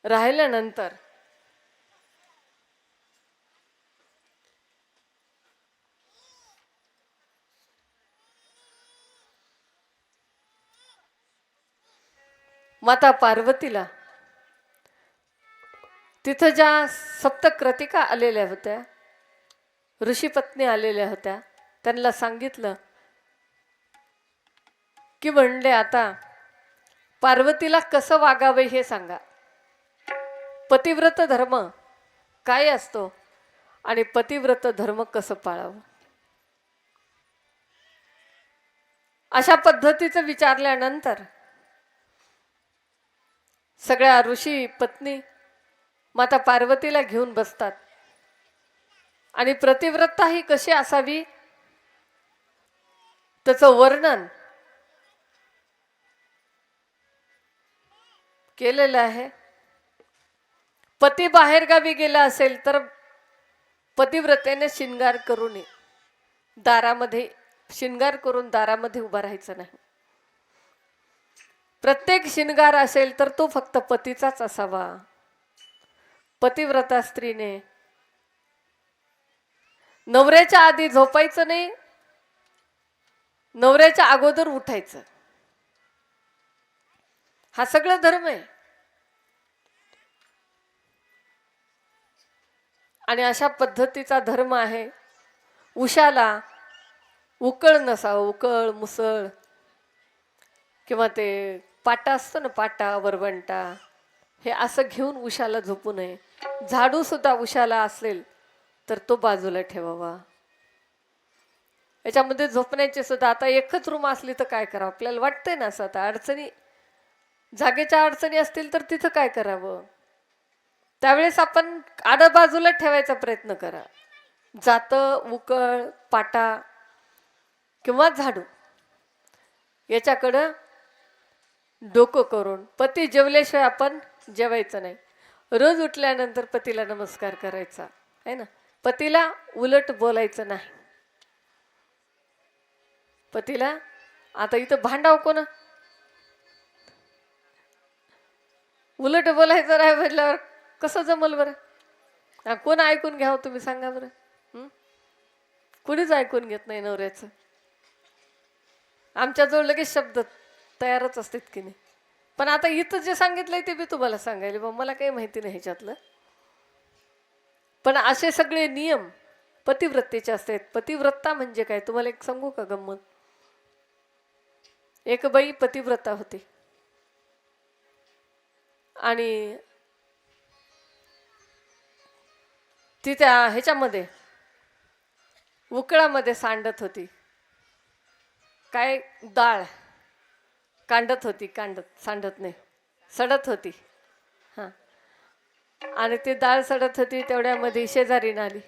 राहिल्यानंतर माता पार्वतीला तिथं ज्या सप्तक्रतिका आलेल्या होत्या, ऋषीपत्नी आलेल्या होत्या, त्यांना सांगितलं की म्हणले आता पार्वतीला कसं वागावे हे सांगा. पतिव्रत धर्म काय असतो आणि पतिव्रत धर्म कसं पाळावं, अशा पद्धतीचं विचारल्यानंतर सगळ्या ऋषी पत्नी माता पार्वतीला घेऊन बसतात आणि प्रतिव्रता ही कशी असावी त्याचं वर्णन केलेलं आहे. पती बाहेरगावी गेला असेल तर पतिव्रतेने शिंगार करू नये, दारामध्ये शिंगार करून दारामध्ये उभा राहायचं नाही. प्रत्येक शिंगार असेल तर तो फक्त पतीचाच असावा. पतिव्रता स्त्रीने नवऱ्याच्या आधी झोपायचं नाही, नवऱ्याच्या अगोदर उठायचं. हा सगळं धर्म आहे. आणि अशा पद्धतीचा धर्म आहे. उशाला उकळ नसावं, उकळ मुसळ किंवा ते पाटा असतो ना, पाटा वरवंटा, हे असं घेऊन उशाला झोपू नये. झाडू सुद्धा उशाला असेल तर तो बाजूला ठेवावा. याच्यामध्ये झोपण्याचे सुद्धा आता एकच रूम असली तर काय करावं, आपल्याला वाटतंय ना असं. आता अडचणी, जागेच्या अडचणी असतील तर तिथं काय करावं, त्यावेळेस आपण आड बाजूला ठेवायचा प्रयत्न करा. जातं, उकळ, पाटा किंवा झाडू याच्याकडं डोकं करून. पती जेवल्याशिवाय आपण जेवायचं नाही. रोज उठल्यानंतर पतीला नमस्कार करायचा आहे ना. पतीला उलट बोलायचं नाही. पतीला, आता इथं भांडाव कोण, उलट बोलायचं नाही म्हटल्यावर कसं जमल बरं. कोण ऐकून घ्यावं तुम्ही सांगा बरं. कुणीच ऐकून घेत नाही नवऱ्याचं. आमच्याजवळ लगेच शब्द तयारच असतात की नाही. पण आता इथं जे सांगितलंय ते मी तुम्हाला सांगायला, मग मला काही माहिती नाही ह्याच्यातलं. पण असे सगळे नियम पतिव्रतेचे असतात. पतिव्रता म्हणजे काय तुम्हाला एक सांगू का गंमत. एक बाई पतिव्रता होती आणि ती त्या ह्याच्यामध्ये उकळामध्ये सांडत होती. काय, डाळ कांडत होती, सांडत नाही, सडत होती. हां, आणि ती डाळ सडत होती. तेवढ्यामध्ये शेजारीन आली.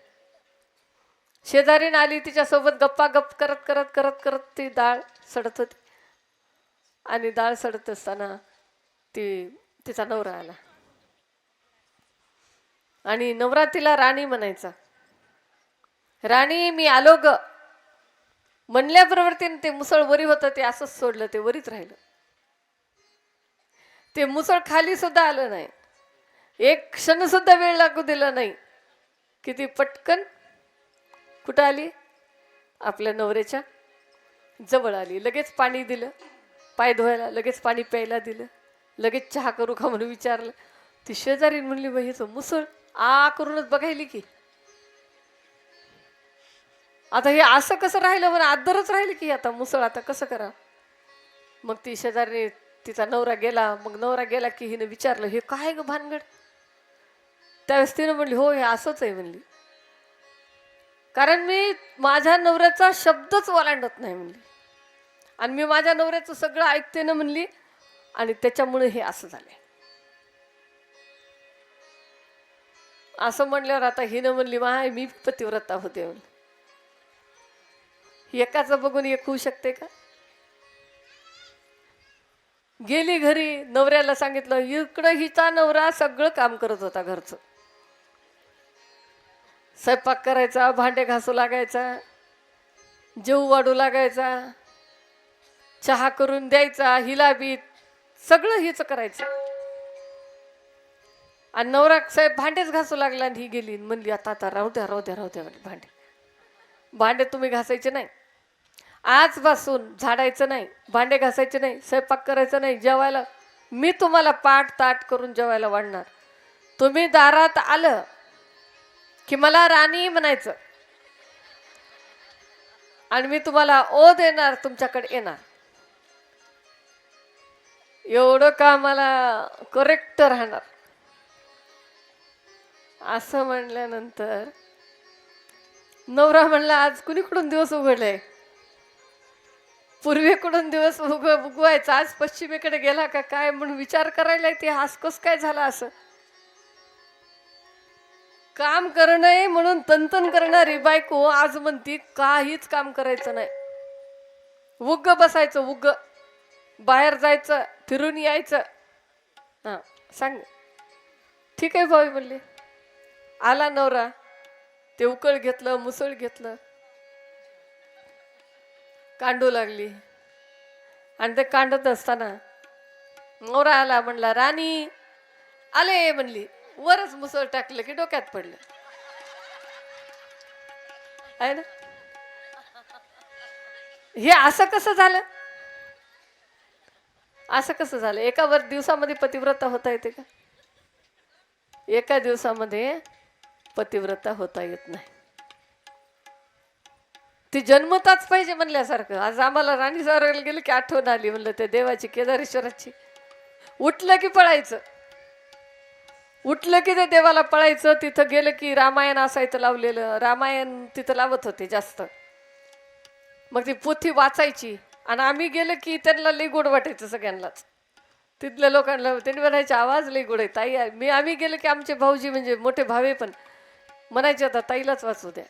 शेजारीन आली, तिच्यासोबत गप्पा गप करत करत करत करत ती डाळ सडत होती. आणि डाळ सडत असताना तिचा नवरा आला आणि नवरा तिला राणी म्हणायचा. राणी मी आलो ग म्हणल्याबरोबर तिने ते मुसळ वरी होतं ते असंच सोडलं, ते वरीच राहिलं. ते मुसळ खाली सुद्धा आलं नाही. एक क्षण सुद्धा वेळ लागू दिला नाही की ती पटकन कुठं आली, आपल्या नवऱ्याच्या जवळ आली. लगेच पाणी दिलं पाय धुवायला, लगेच पाणी प्यायला दिलं, लगेच चहा करू का म्हणून विचारलं. ती शेजारी म्हणली बाई हिचं मुसळ आ करूनच बघायली की आता हे असं कसं राहिलं, म्हणून आदरच राहिली की आता मुसळ आता कसं करा. मग ती शेजारी, तिचा नवरा गेला. मग नवरा गेला की हिने विचारलं हे काय ग भानगड. त्यावेळेस तिने म्हणली हो हे असंच आहे म्हणली, कारण मी माझ्या नवऱ्याचा शब्दच ओलांडत नाही म्हणली, आणि मी माझ्या नवऱ्याचं सगळं ऐकते ना म्हणली, आणि त्याच्यामुळे हे असं झालंय. असं म्हणल्यावर आता हिनं म्हणली माय मी पतिव्रता होते म्हणली. एकाचं बघून एक होऊ शकते का. गेली घरी, नवऱ्याला सांगितलं. इकडं हिचा नवरा सगळं काम करत होता घरचं. स्वयंपाक करायचा, भांडे घासू लागायचा, जेवू वाढू लागायचा, चहा करून द्यायचा, हिला बी सगळं हिच करायचं. आणि नवरा साहेब भांडेच घासू लागला आणि ही गेली म्हणली आता आता राहू द्या राहू द्या राहू द्या भांडे तुम्ही घासायचे नाही, आजपासून झाडायचं नाही, भांडे घासायचे नाही, स्वयंपाक करायचं नाही, जेवायला मी तुम्हाला पाट ताट करून जेवायला वाढणार. तुम्ही दारात आलं की मला राणी म्हणायचं आणि मी तुम्हाला ओ देणार, तुमच्याकडे येणार. एवढं का मला करेक्ट राहणार. असं म्हणल्यानंतर नवरा म्हणला आज कुणीकडून दिवस उघडले, पूर्वेकडून दिवस उगवायचा, आज पश्चिमेकडे गेला का काय म्हणून विचार करायला ते हास कस काय झाला असं. काम करणं म्हणून तनतन करणारी बायको आज म्हणती काहीच काम करायचं नाही, उग्ग बसायचं, उग्ग बाहेर जायचं, फिरून यायचं. हा सांग. ठीक आहे भाऊ म्हणली. आला नवरा, ते उकळ घेतलं, मुसळ घेतलं, कांडू लागली. आणि ते कांडत असताना नवरा आला, म्हणला राणी आले म्हणली. वरच मुसळ टाकलं की डोक्यात पडलं. आहे ना. हे असं कसं झालं? असं कसं झालं? एका दिवसामध्ये पतिव्रता होता येते का? एका दिवसामध्ये पतिव्रता होता येत नाही. ती जन्मताच पाहिजे म्हणल्यासारखं. आज आम्हाला राणी सावरायला गेलं की आठवण आली, म्हणलं त्या देवाची, केदारेश्वराची. उठलं की पळायचं, उठलं की ते देवाला पळायचं. तिथं गेलं की रामायण असायचं लावलेलं, रामायण तिथं लावत होते जास्त. मग ती पोथी वाचायची. आणि आम्ही गेलं की त्यांना लई गोड वाटायचं सगळ्यांनाच, तिथल्या लोकांना. त्यांनी म्हणायचे आवाज लई गोड आहे ताई. आम्ही गेलं की आमचे भाऊजी म्हणजे मोठे भावे पण म्हणायचे आता ताईलाच वाचू द्या.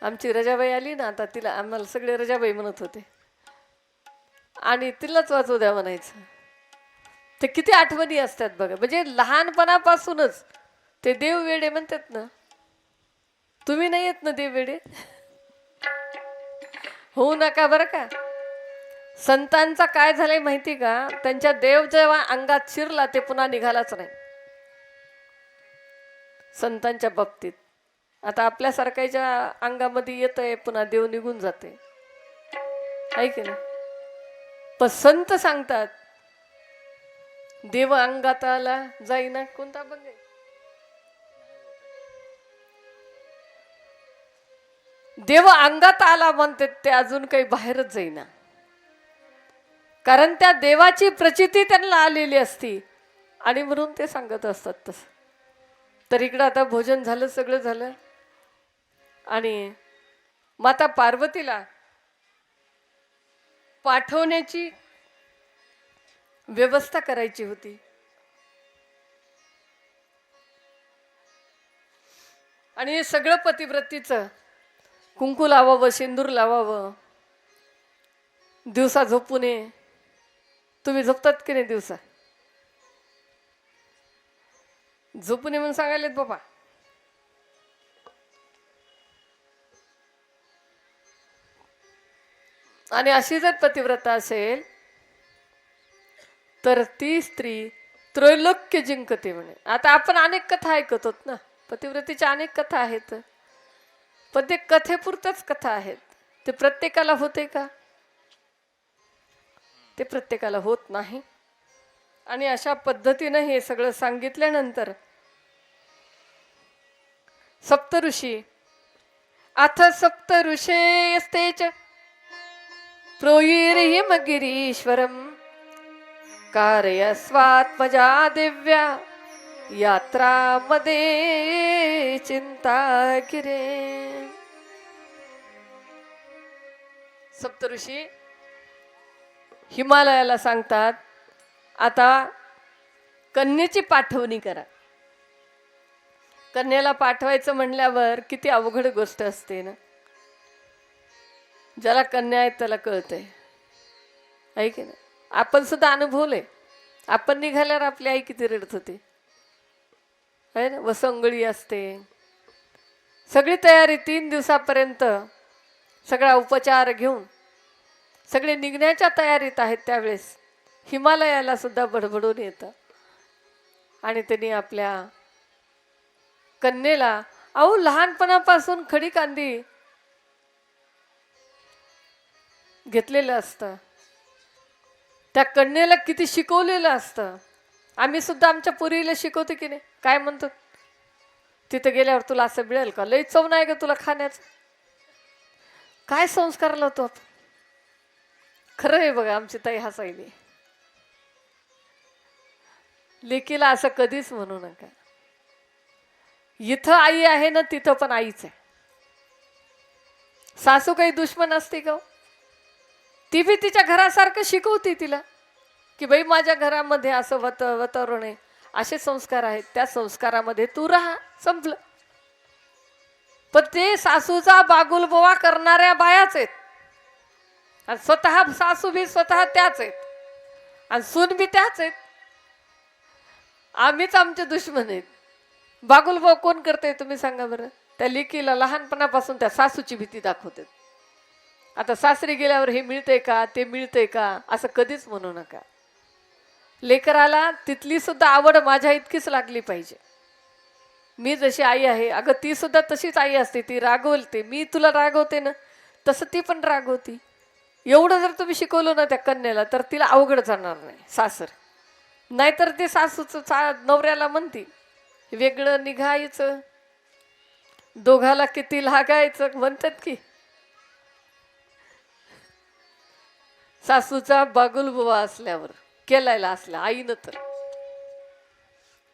आमची रजाबाई आली ना आता, तिला आम्हाला सगळे रजाबाई म्हणत होते आणि तिलाच वाचू द्या म्हणायचं. ते किती आठवणी असतात बघा. म्हणजे लहानपणापासूनच ते देव वेडे म्हणतात ना. तुम्ही नाही येत ना देव वेडे? होऊ नका बरं का. संतांचा काय झालंय माहिती का? त्यांच्या देव जेव्हा अंगात शिरला ते पुन्हा निघालाच नाही संतांच्या बाबतीत. आता आपल्यासारख्याच्या अंगामध्ये येतंय पुन्हा देव निघून जाते, आहे की नाही? पण संत सांगतात देव अंगात आला जाईना. कोणता अभंग आहे? देव अंगात आला म्हणते ते अजून काही बाहेरच जाईना, कारण त्या देवाची प्रचिती त्यांना आलेली असती आणि म्हणून ते सांगत असतात तसं. तर इकडं आता भोजन झालं, सगळं झालं आणि माता पार्वतीला पाठवण्याची व्यवस्था करायची होती. आणि हे सगळं पतिव्रतीचं कुंकू लावावं, सिंदूर लावावं, दिवसा झोपू नये. तुम्ही झोपतात की नाही दिवसा? झोपू नये म्हणून सांगायलेत बाबा. आणि अशी जर पतिव्रता असेल तर ती स्त्री त्रैलोक्य जिंकते म्हणे. आता आपण अनेक कथा ऐकत होत ना, पतिव्रतेच्या अनेक कथा आहेत, पण ते कथेपुरतच कथा आहेत. ते प्रत्येकाला होते का? ते प्रत्येकाला होत नाही. आणि अशा पद्धतीनं हे सगळं सांगितल्यानंतर सप्तऋषी अथ सप्त ऋषेस्तेच प्रोयिर्हिमगिरीश्वरम कारयस्वात्मजा दिव्या यात्रामध्ये चिंतागिरे. सप्तऋषी हिमालयाला सांगतात आता कन्येची पाठवणी करा. कन्याला पाठवायचं म्हणल्यावर किती अवघड गोष्ट असते ना. ज्याला कन्या आहेत त्याला कळतंय, आहे की नाही? आपण सुद्धा अनुभवलंय. आपण निघाल्यावर आपली आई किती रडत होती, आहे ना. वसंगळी असते, सगळी तयारी 3 दिवसापर्यंत सगळा उपचार घेऊन सगळे निघण्याच्या तयारीत आहेत. त्यावेळेस हिमालयाला सुद्धा बडबडून येतं आणि त्यांनी आपल्या कन्येला, अहो लहानपणापासून खडी कांदी घेतलेलं असतं, त्या कन्येला किती शिकवलेलं असतं. आम्ही सुद्धा आमच्या पोरीला शिकवतो की नाही. काय म्हणतो, तिथं गेल्यावर तुला असं मिळेल का, लई चव नाही का तुला खाण्याचं. काय संस्कार लावतो आपण. खरं आहे बघा, आमची ताई हसायली. लेकीला असं कधीच म्हणू नका. इथं आई आहे ना, तिथं पण आईच आहे. सासू काही दुश्मन असते का? ती बी तिच्या घरासारखं शिकवते तिला की बाई माझ्या घरामध्ये असं वातावरण आहे. असे संस्कार आहेत, त्या संस्कारामध्ये तू राहा, संपलं. पण ते सासूचा बागुलबोवा करणाऱ्या बायाच आहेत, आणि स्वतः सासू बी स्वतः त्याच आहेत, आणि सून बी त्याच आहेत. आम्हीच आमचे दुश्मन आहेत. बागुलबोवा कोण करते तुम्ही सांगा बरं? त्या लेकीला लहानपणापासून त्या सासूची भीती दाखवते. आता सासरी गेल्यावर हे मिळतंय का, ते मिळतंय का, असं कधीच म्हणू नका. लेकराला तिथली सुद्धा आवड माझ्या इतकीच लागली पाहिजे. मी जशी आई आहे, अगं ती सुद्धा तशीच आई असते. ती रागवते, मी तुला रागवते ना, तसं ती पण रागवती. एवढं जर तुम्ही शिकवलं ना त्या कन्याला, तर तिला अवघड जाणार नाही सासर. नाहीतर ते सासूचं नवऱ्याला म्हणती वेगळं निघायचं, दोघाला किती लागायचं म्हणतात की. सासूचा बागुलबुवा असल्यावर, केलायला असल्या आईनं तर.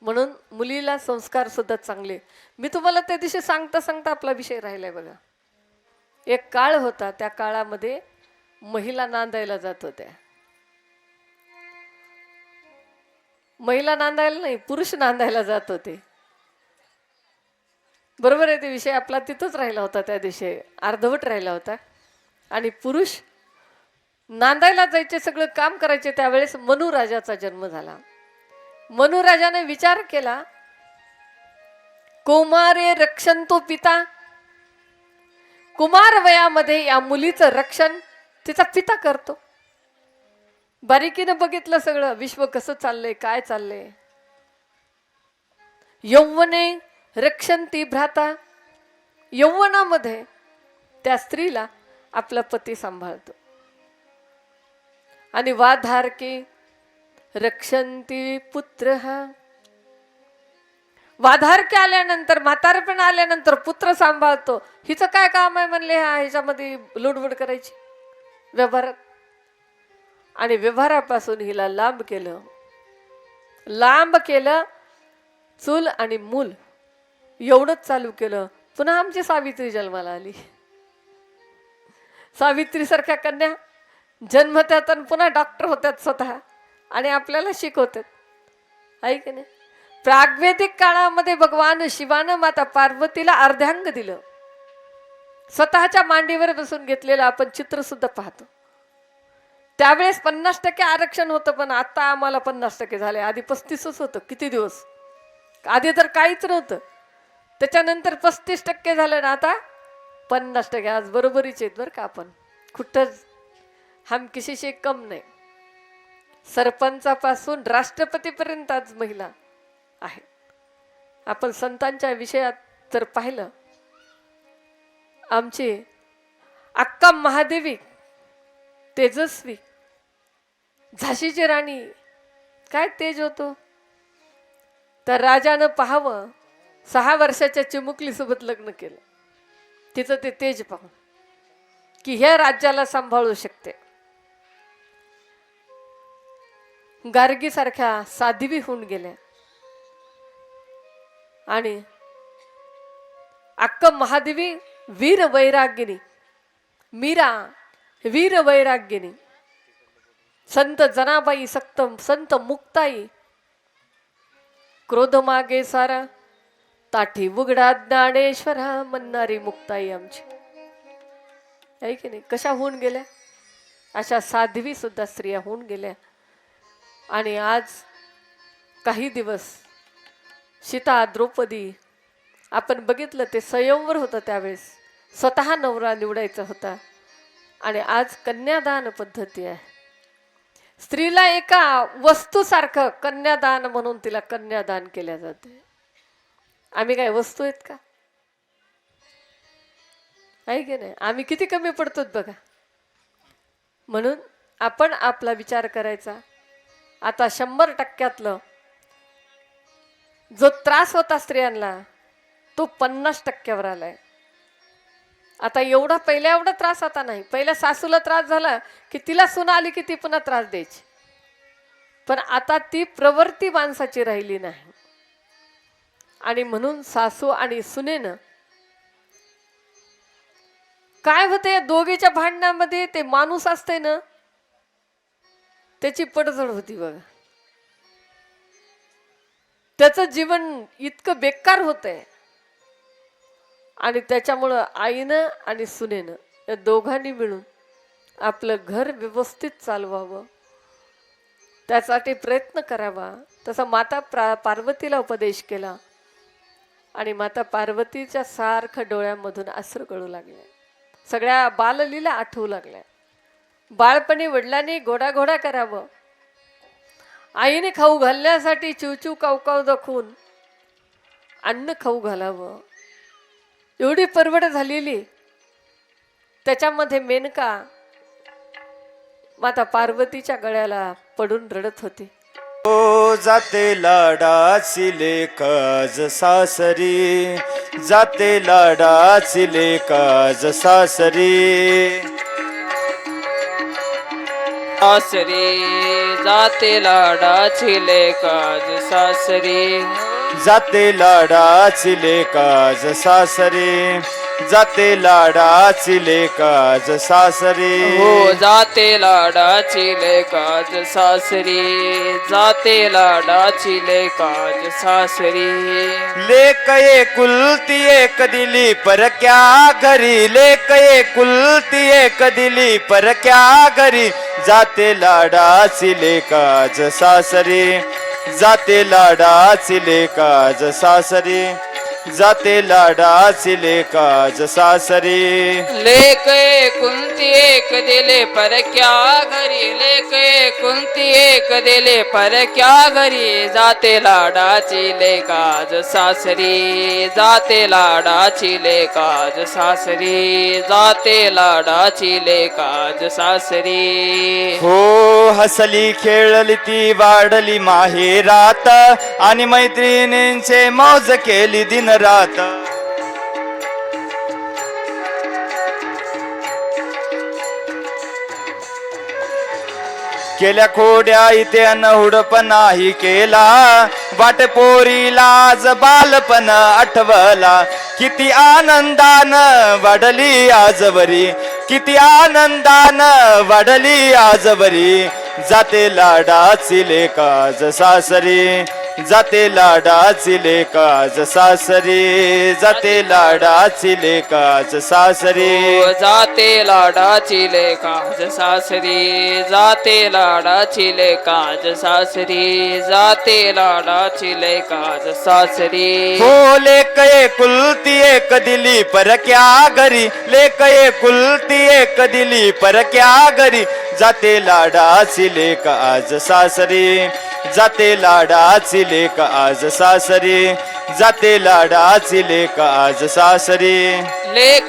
म्हणून मुलीला संस्कार सुद्धा चांगले. मी तुम्हाला त्या दिवशी सांगता सांगता आपला विषय राहिलाय बघा. एक काळ होता, त्या काळामध्ये महिला नांदायला जात होत्या. महिला नांदायला नाही, पुरुष नांदायला जात होते. बरोबर आहे, ते विषय आपला तिथंच राहिला होता त्या दिवशी, अर्धवट राहिला होता. आणि पुरुष नांदायला जायचे, सगळं काम करायचे. त्यावेळेस मनू राजाचा जन्म झाला. मनू राजाने विचार केला, कौमारे रक्षंतो पिता. कुमार वयामध्ये या मुलीचं रक्षण तिचा पिता करतो. बारीकीनं बघितलं सगळं विश्व कसं चाललंय, काय चाललंय. यौवने रक्षंती भ्राता. यौवनामध्ये त्या स्त्रीला आपला पती सांभाळतो. आणि वाधारके रक्षंती पुत्र. वाधारके आल्यानंतर, म्हातारपण आल्यानंतर पुत्र सांभाळतो. हिचं काय काम आहे म्हणले ह्याच्यामध्ये लुडबुड करायची व्यवहारात. आणि व्यवहारापासून हिला लांब केलं, लांब केलं. चूल आणि मूल एवढंच चालू केलं. पुन्हा आमची सावित्री जन्माला आली. सावित्री सारख्या कन्या जन्मतात आणि पुन्हा डॉक्टर होतात स्वतः, आणि आपल्याला शिकवतात. आहे की नाही? प्रागवेदिक काळामध्ये भगवान शिवानं माता पार्वतीला अर्धांग दिलं. स्वतःच्या मांडीवर बसून घेतलेलं आपण चित्र सुद्धा पाहतो. त्यावेळेस 50% आरक्षण होतं, पण आता आम्हाला 50% झाले. आधी 35च होतं. किती दिवस आधी तर काहीच नव्हतं. त्याच्यानंतर 35% झालं ना, आता 50%. आज बरोबरीच आहेत बरं का. आपण कुठंच हम किसीशी कम नाही. सरपंचापासून राष्ट्रपतीपर्यंत आज महिला आहे. आपण संतांच्या विषयात जर पाहिलं, आमची अक्का महादेवी तेजस्वी, झाशीची राणी, काय तेज होतो. तर राजानं पाहावं, 6 वर्षाच्या चिमुकलीसोबत लग्न केलं. तिचं ते तेज पाहून की ह्या राज्याला सांभाळू शकते. गार्गी सारख्या साध्वी होऊन गेल्या. आणि अक्का महादेवी वीर वैरागिनी, मीरा वीर वैरागिनी, संत जनाबाई, संत मुक्ताई, क्रोध मागे सारा, ताठी उघडा ज्ञानेश्वरा म्हणणारी मुक्ताई आमची. आहे की नाही? कशा होऊन गेल्या? अशा साध्वी सुद्धा स्त्रिया होऊन गेल्या. आणि आज काही दिवस सीता, द्रौपदी, आपण बघितलं ते स्वयंवर होतं. त्यावेळेस स्वतः नवरा निवडायचा होता. आणि आज कन्यादान पद्धती आहे. स्त्रीला एका वस्तूसारखं कन्यादान म्हणून तिला कन्यादान केल्या जाते. आम्ही काय वस्तू आहेत का? आहे की नाही? आम्ही किती कमी पडतो बघा. म्हणून आपण आपला विचार करायचा. आता 100%तलं जो त्रास होता स्त्रियांना, तो 50%वर आलाय. आता एवढा पहिल्या एवढा त्रास आता नाही. पहिल्या सासूला त्रास झाला की तिला सून आली की ती पुन्हा त्रास द्यायची. पण आता ती प्रवृत्ती माणसाची राहिली नाही. आणि म्हणून सासू आणि सुनेनं काय होते, दोघीच्या भांडणामध्ये ते माणूस असते ना, त्याची पडझड होती बघा. त्याचं जीवन इतकं बेकार होतंय आणि त्याच्यामुळं आईनं आणि सुनेनं या दोघांनी मिळून आपलं घर व्यवस्थित चालवावं त्यासाठी प्रयत्न करावा. तसा माता पार्वतीला उपदेश केला आणि माता पार्वतीच्या सारखं डोळ्यामधून अश्रू गळू लागले. सगळ्या बाललीला आठवू लागल्या. बाळपणी वडिलांनी घोडा करावं, आईने खाऊ घालण्यासाठी चिवचिव कावकाव दाखवून अन्न खाऊ घालावं, एवढी परवड झालेली. त्याच्यामध्ये मेनका माता पार्वतीच्या गळ्याला पडून रडत होती. ओ जाते लाडाची लेकाज सासरी, जाते लाडाची लेकाज सासरी. सासरी जाते लाडाची लेकाज सासरी, जाते लाडाची लेकाज सासरी, जाते लाडाची लेकाज सासरी. हो जाते लाडाची लेकाज सासरी, जाते लाडाची लेकाज सासरी. लेक एकुलती एक दिली परक्या घरी, लेक एकुलती एक दिली परक्या घरी. जाते लाडाची लेकाज सासरी, जाते लाडाची लेकाज सासरी, जाते लाडाची लेकाज सासरी. लेक कुंती एक दिले परक्या घरी, लेक कुंती एक दिले परक्या घरी. जाते लाडाची लेकाज सासरी, जाते लाडाची लेकाज सासरी, जाते लाडाची लेकाज सासरी. हो हसली खेळली ती वाढली माहेरात, आणि मैत्रिणींचे मौज केली दिन रात. केल्या खोड्या इथे अनहुडपणाही केला, वाट पोरीला आज बालपण आठवला. किती आनंदान वाढली आजवरी, किती आनंदान वाढली आजवरी. जाते लाडाची लेकाज सासरी, जाते लाडाची लेकाज सासरी, जाते लाडाची लेकाज सासरी. हो जाते लाडाची लेकाज सासरी, जाते लाडाची लेकाज सासरी, जाते लाडाची लेकाज सासरी. हो लेक एकुलती एक दिली परक्या घरी, लेक एकुलती एक दिली परक्या घरी. जाते लाडाची लेक आज सासरी, जाते लाडाची लेक आज सासरी, जाते लाडाची लेक आज सासरी. लेक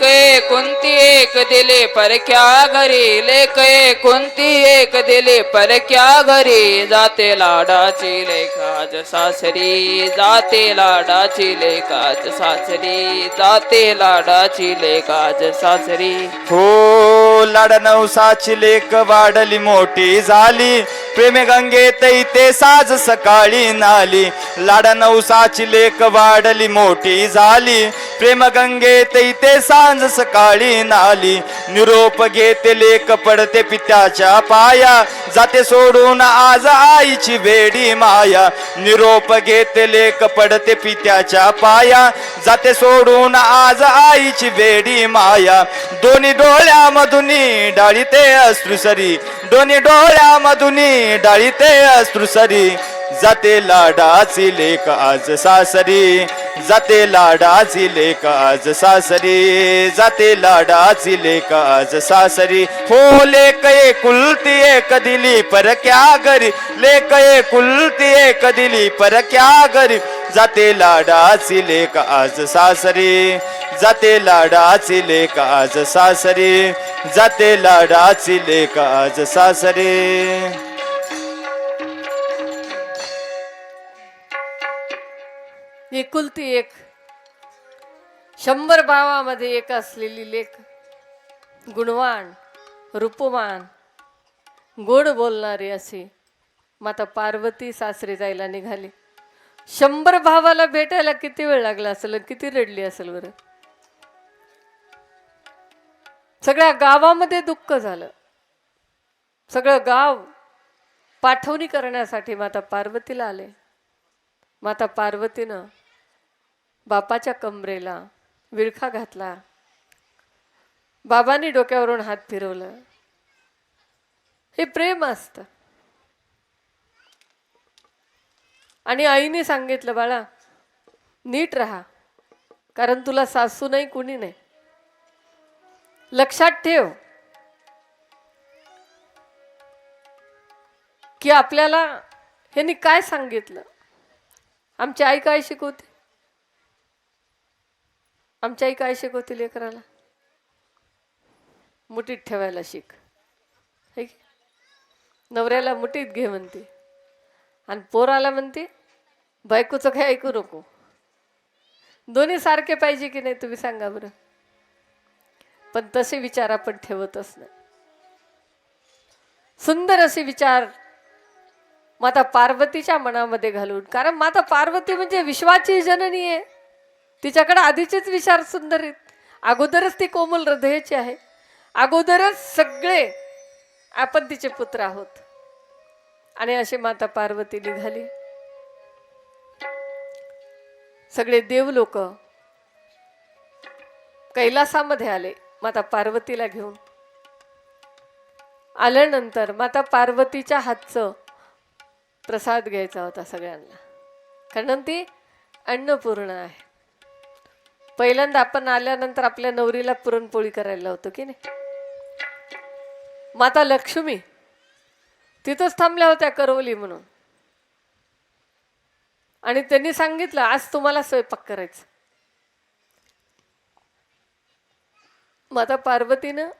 कुंती एक दिले परक्या घरी, लेक कुंती एक दिले परक्या घरी. जाते लाडाची लेकाज सासरी, जाते लाडाची लेकाज सासरी, जाते लाडाची लेकाज सासरी. हो लाड नवसाची लेक वाढली मोठी झाली, प्रेमे गंगेत इथे साज सकाळी नाली. लाड नवसाची लेक वाढली मोठी झाली, प्रेम गंगेत इथे सांज सकाळी नाली. निरोप घेते लेक पडते पित्याच्या पाया, जाते सोडून आज आईची वेडी माया. निरोप घेते लेक पडते पित्याच्या पाया, जाते सोडून आज आईची वेडी माया. दोन्ही डोळ्यामधून डाळीते अश्रुसरी, दोन्ही डोळ्यामधून डाळीते अश्रुसरी. जाते लाडाची लेक आज सासरी, जाते लाडाची लेक आज सासरी, जाते लाडाची लेक आज सासरी. हो लेक एकुलती एक दिली परक्या घरी, लेक एकुलती एक दिली परक्या घरी. जाते लाडाची लेक आज सासरी, जाते लाडाची लेक आज सासरी, जाते लाडाची लेक आज सासरी. एकुलती एक, 100 भावामध्ये एक असलेली लेक, गुणवान, रूपवान, गोड बोलणारी अशी माता पार्वती सासरी जायला निघाली. 100 भावाला भेटायला किती वेळ लागला असेल, किती रडली असेल बरं. सगळ्या गावामध्ये दुःख झालं. सगळं गाव पाठवणी करण्यासाठी माता पार्वतीला आले. माता पार्वतीनं बापाच्या कमरेला विळखा घातला. बाबांनी डोक्यावरून हात फिरवलं. हे प्रेम असतं. आणि आईने सांगितलं, बाळा नीट राहा, कारण तुला सासू नाही, कुणी नाही. लक्षात ठेव की आपल्याला ह्यांनी काय सांगितलं. आमची आई काय शिकवते? आमची आई काय शिकवते लेकराला? मुठीत ठेवायला शिक. है की? नवऱ्याला मुठीत घे म्हणते, आणि पोराला म्हणते बायकोचं काही ऐकू नको. दोन्ही सारखे पाहिजे की नाही, तुम्ही सांगा बरं. पण तसे विचार आपण ठेवतच नाही. सुंदर असे विचार माता पार्वतीच्या मनामध्ये घालून, कारण माता पार्वती म्हणजे विश्वाची जननी आहे. तिच्याकडे आधीचेच विचार सुंदर आहेत. अगोदरच ती कोमल हृदयाची आहे. अगोदरच सगळे आपण तिचे पुत्र आहोत. आणि अशी माता पार्वती निघाली. सगळे देव लोक कैलासामध्ये आले माता पार्वतीला घेऊन. आल्यानंतर माता पार्वतीच्या हातचं प्रसाद घ्यायचा होता सगळ्यांना, कारण ती अन्नपूर्ण आहे. पहिल्यांदा आपण आल्यानंतर आपल्या नवरीला पुरणपोळी करायला होतो की नाही. माता लक्ष्मी तिथंच थांबल्या होत्या करवली म्हणून, आणि त्यांनी सांगितलं आज तुम्हाला स्वयंपाक करायचा. माता पार्वतीनं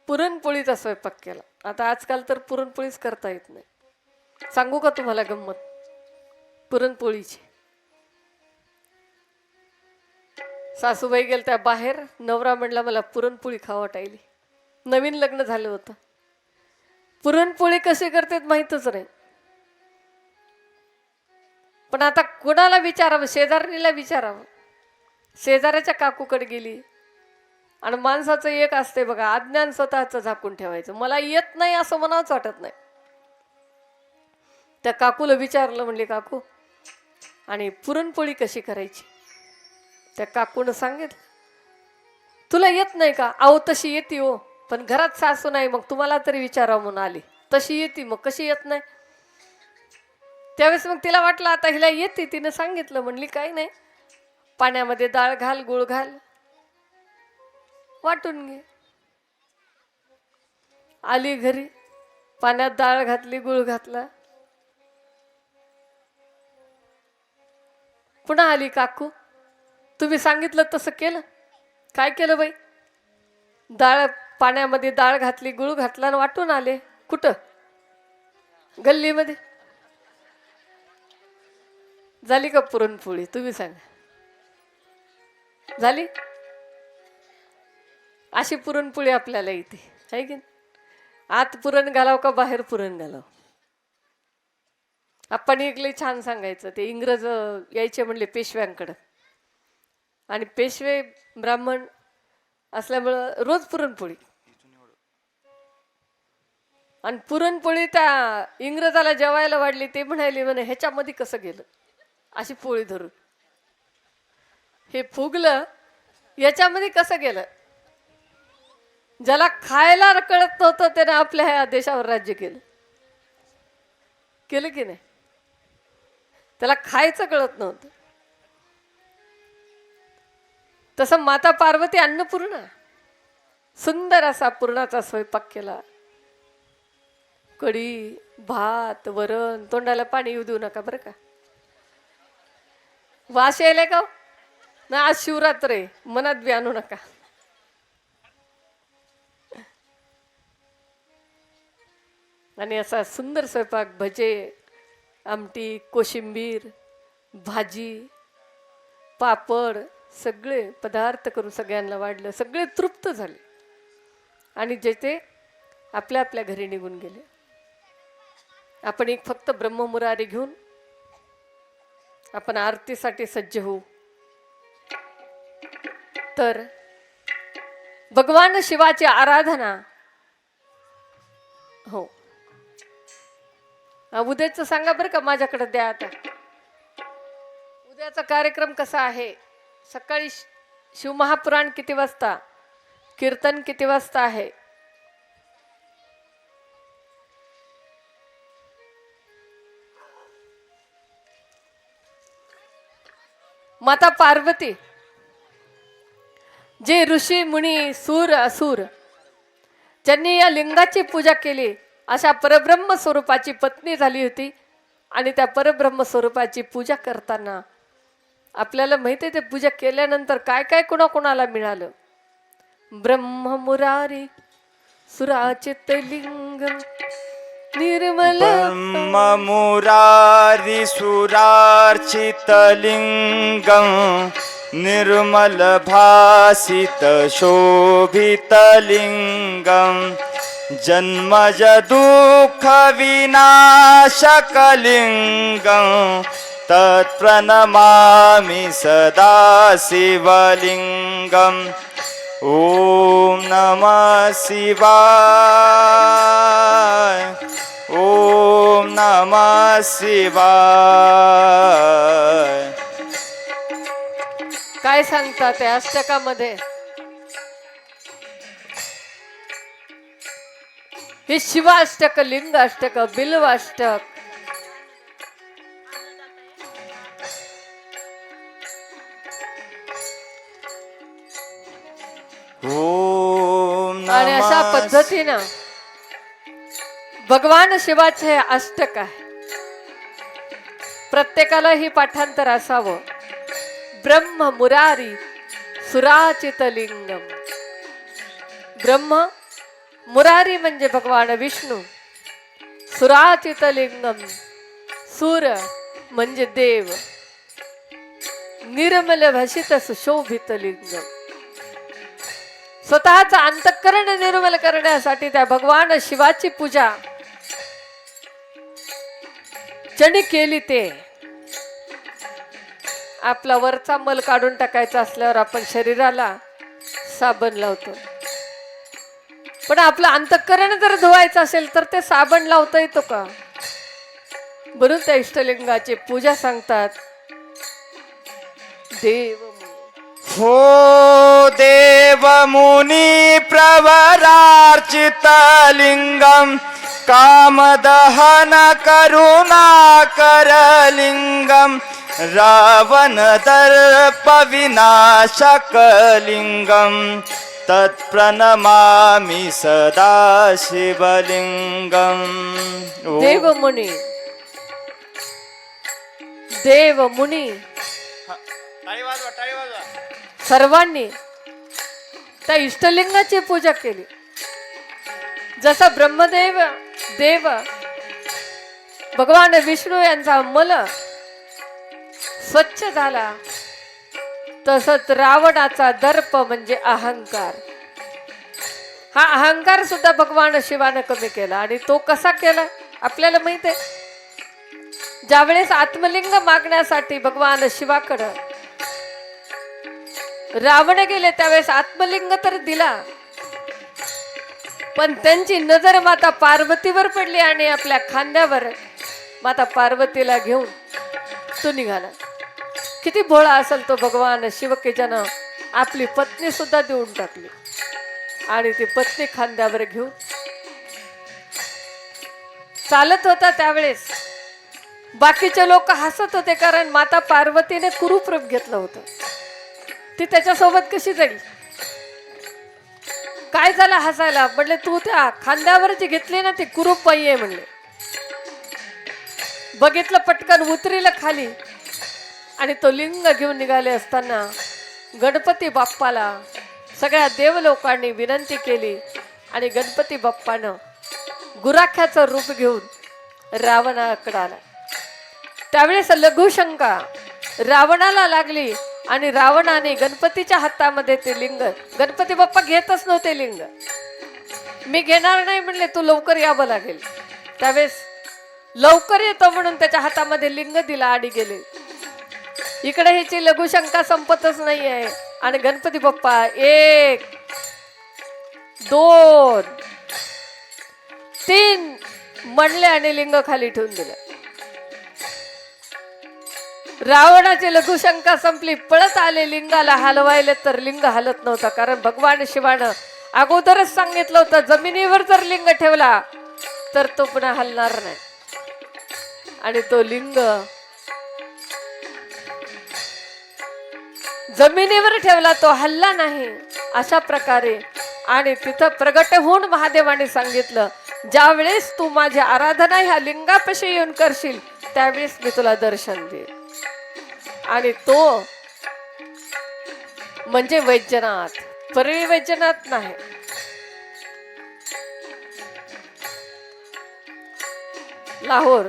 पुरणपोळीचा स्वयंपाक केला. आता आजकाल तर पुरणपोळीच करता येत नाही. सांगू का तुम्हाला गंमत पुरणपोळीची? सासूबाई गेल्या त्या बाहेर. नवरा म्हणला मला पुरणपोळी खावं वाटायली. नवीन लग्न झालं होतं. पुरणपोळी कशी करतात माहीतच नाही. पण आता कोणाला विचारावं? शेजारणीला विचारावं. शेजाऱ्याच्या काकूकडे गेली. आणि माणसाचं एक असते बघा, अज्ञान स्वतःचं झाकून ठेवायचं. मला येत नाही असं म्हणावंच वाटत नाही. त्या काकूला विचारलं, म्हणले काकू आणि पुरणपोळी कशी करायची? त्या काकूनं सांगितलं, तुला येत नाही का? अहो तशी येते हो, पण घरात सासू नाही, मग तुम्हाला तरी विचारावं म्हणून आली. तशी येते, मग कशी येत नाही? त्यावेळेस मग तिला वाटलं आता हिला येते. तिनं सांगितलं, म्हणली काही नाही, पाण्यामध्ये डाळ घाल, गुळ घाल, वाटून घे. आली घरी, पाण्यात डाळ घातली, गुळ घातला. पुन्हा आली, काकू तुम्ही सांगितलं तसं केलं. काय केलं बाई? पाण्यामध्ये डाळ घातली, गुळ घातला आणि वाटून आले. कुठं? गल्लीमध्ये. झाली का पुरणपोळी? तुम्ही सांगा, झाली? अशी पुरणपोळी आपल्याला इथे आहे की आत पुरण घालाव का बाहेर पुरण घालाव? आपण एक लई छान सांगायचं. ते इंग्रज यायचे म्हणले पेशव्यांकडं, आणि पेशवे ब्राह्मण असल्यामुळं रोज पुरणपोळी. आणि पुरणपोळी त्या इंग्रजाला जेवायला वाढली. ते म्हणाले म्हणे ह्याच्यामध्ये कसं गेलं अशी पोळी धरून? हे फुगलं याच्यामध्ये कसं गेलं? ज्याला खायला कळत नव्हतं त्याने आपल्या ह्या देशावर राज्य केलं. केलं की नाही? त्याला खायचं कळत नव्हतं. तसं माता पार्वती अन्नपूर्णा सुंदर असा पुरणाचा स्वयंपाक केला. कढी, भात, वरण. तोंडाला पाणी येऊ देऊ नका बरं का. वास यायलाय का ना? आज शिवरात्र आहे, मनात बी आणू नका. आणि असा सुंदर स्वयंपाक, भजे, आमटी, कोशिंबीर, भाजी, पापड, सगळे पदार्थ करून सगळ्यांना वाढलं. सगळे तृप्त झाले आणि जेथे आपल्या आपल्या घरी निघून गेले. आपण एक फक्त ब्रह्ममुरारी घेऊन आपण आरतीसाठी सज्ज होऊ. तर भगवान शिवाची आराधना हो. उद्याच सांगा बरं का, माझ्याकडे द्या आता. उद्याचा कार्यक्रम कसा आहे? सकाळी शिवमहापुराण किती वाजता, कीर्तन किती वाजता आहे? माता पार्वती, जे ऋषी मुनी सूर असुर ज्यांनी या लिंगाची पूजा केली, अशा परब्रह्म स्वरूपाची पत्नी झाली होती. आणि त्या परब्रह्म स्वरूपाची पूजा करताना आपल्याला माहिती आहे, ते पूजा केल्यानंतर काय काय कुणाकुणाला मिळालं. ब्रह्म मुरारी सुराचित लिंग निर्मल मुरारी सुरार्चितलिङ्गं निर्मल भासित शोभितलिङ्गं जन्मज दुःख विनाशकलिङ्गं तत्प्रणमामि सदा शिवलिङ्गम्. ॐ नमः शिवाय, ॐ नमः शिवाय. काय सांगतात त्या अष्टकामध्ये? हे शिवाष्टक, लिंग अष्टक, बिल्व अष्टक. आणि अशा पद्धतीनं भगवान शिवाचे हे अष्टक आहे. प्रत्येकाला ही पाठांतर असावं. ब्रह्म मुरारी सुराचित लिंगम. ब्रह्म मुरारी म्हणजे भगवान विष्णू, सुराचित लिंगम सूर म्हणजे देव, निर्मल भसित सुशोभित लिंगम. स्वतःच अंतःकरण निर्मल करण्यासाठी त्या भगवान शिवाची पूजा ज्यांनी केली, ते आपला वरचा मल काढून टाकायचा असल्यावर आपण शरीराला साबण लावतो, पण आपलं अंतःकरण जर धुवायचं असेल तर ते साबण लावता येतो का? म्हणून त्या इष्टलिंगाची पूजा सांगतात. देव हो देव मुनी प्रवरार्चितलिङ्गं कामदहन करुणाकरलिङ्गं रावण दर्प विनाशकलिङ्गं तत्प्रणमामि सदा शिवलिङ्गम्. देवमुनी, देवमुनी सर्वांनी त्या इष्टलिंगाची पूजा केली. जसा ब्रह्मदेव देव भगवान विष्णू यांचा मल स्वच्छ झाला, तसंच रावणाचा दर्प म्हणजे अहंकार, हा अहंकार सुद्धा भगवान शिवानं कमी केला. आणि तो कसा केला आपल्याला माहित आहे. ज्यावेळेस आत्मलिंग मागण्यासाठी भगवान शिवाकडं रावण गेले, त्यावेळेस आत्मलिंग तर दिला, पण त्यांची नजर माता पार्वतीवर पडली आणि आपल्या खांद्यावर माता पार्वतीला घेऊन तो निघाला. किती भोळा असेल तो भगवान शिव, की ज्यानं आपली पत्नी सुद्धा देऊन टाकली आणि ती पत्नी खांद्यावर घेऊन चालत होता. त्यावेळेस बाकीचे लोक हसत होते, कारण माता पार्वतीने कुरूप रूप घेतलं होतं. ती त्याच्यासोबत कशी जाईल? काय झालं हसायला? म्हणले तू त्या खांद्यावर जी घेतली ना ती कुरूप बाई आहे म्हणले. बघितलं, पटकन उतरीला खाली आणि तो लिंग घेऊन निघाले असताना गणपती बाप्पाला सगळ्या देवलोकांनी विनंती केली आणि गणपती बाप्पानं गुराख्याचं रूप घेऊन रावणाकडे आला. त्यावेळेस लघुशंका रावणाला लागली आणि रावणाने गणपतीच्या हातामध्ये ते लिंग, गणपती बाप्पा घेतच नव्हते लिंग, मी घेणार नाही म्हणले, तू लवकर यावं लागेल. त्यावेळेस लवकर येतो म्हणून त्याच्या हातामध्ये लिंग दिला आणि गेले. इकडे हिची लघुशंका संपतच नाही आहे आणि गणपती बाप्पा 1 2 3 म्हणले आणि लिंग खाली ठेवून दिलं. रावणाची लघुशंका संपली. पळत आले लिंगाला हलवायले तर लिंग हलत नव्हता. कारण भगवान शिवानं अगोदरच सांगितलं होतं जमिनीवर जर लिंग ठेवला तर तो पुन्हा हलणार नाही. आणि तो लिंग जमिनीवर ठेवला, तो हल्ला नाही. अशा प्रकारे आणि तिथं प्रगट होऊन महादेवाने सांगितलं ज्यावेळेस तू माझी आराधना ह्या लिंगापाशी येऊन करशील त्यावेळेस मी तुला दर्शन देईन. आणि तो म्हणजे वैजनाथ, परळी वैजनाथ नाही. लाहोर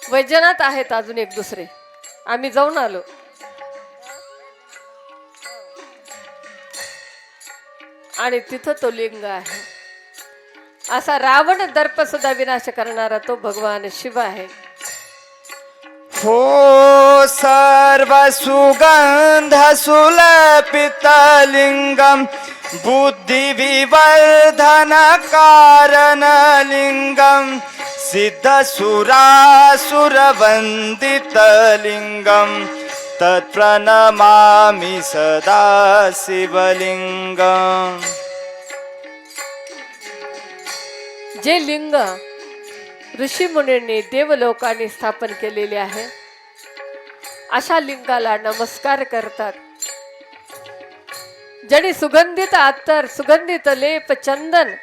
वैजनाथ आहेत अजून एक दुसरे, आम्ही जाऊन आलो. आणि तिथं तो लिंग आहे. असा रावण दर्प सुद्धा विनाश करणारा तो भगवान शिव आहे. हो सर्व सुगंध सुलपित लिंगम बुद्धि विवर्धन कारण लिंगम सिद्ध सुरासुर वंदित लिंगम तत्प्रणमामि सदा शिवलिंगम. जे लिंग ऋषी मुनींनी देवलोकांनी स्थापन केलेले आहे अशा लिंगाला नमस्कार करतात. ज्यांनी सुगंधित अत्तर, सुगंधित लेप, चंदन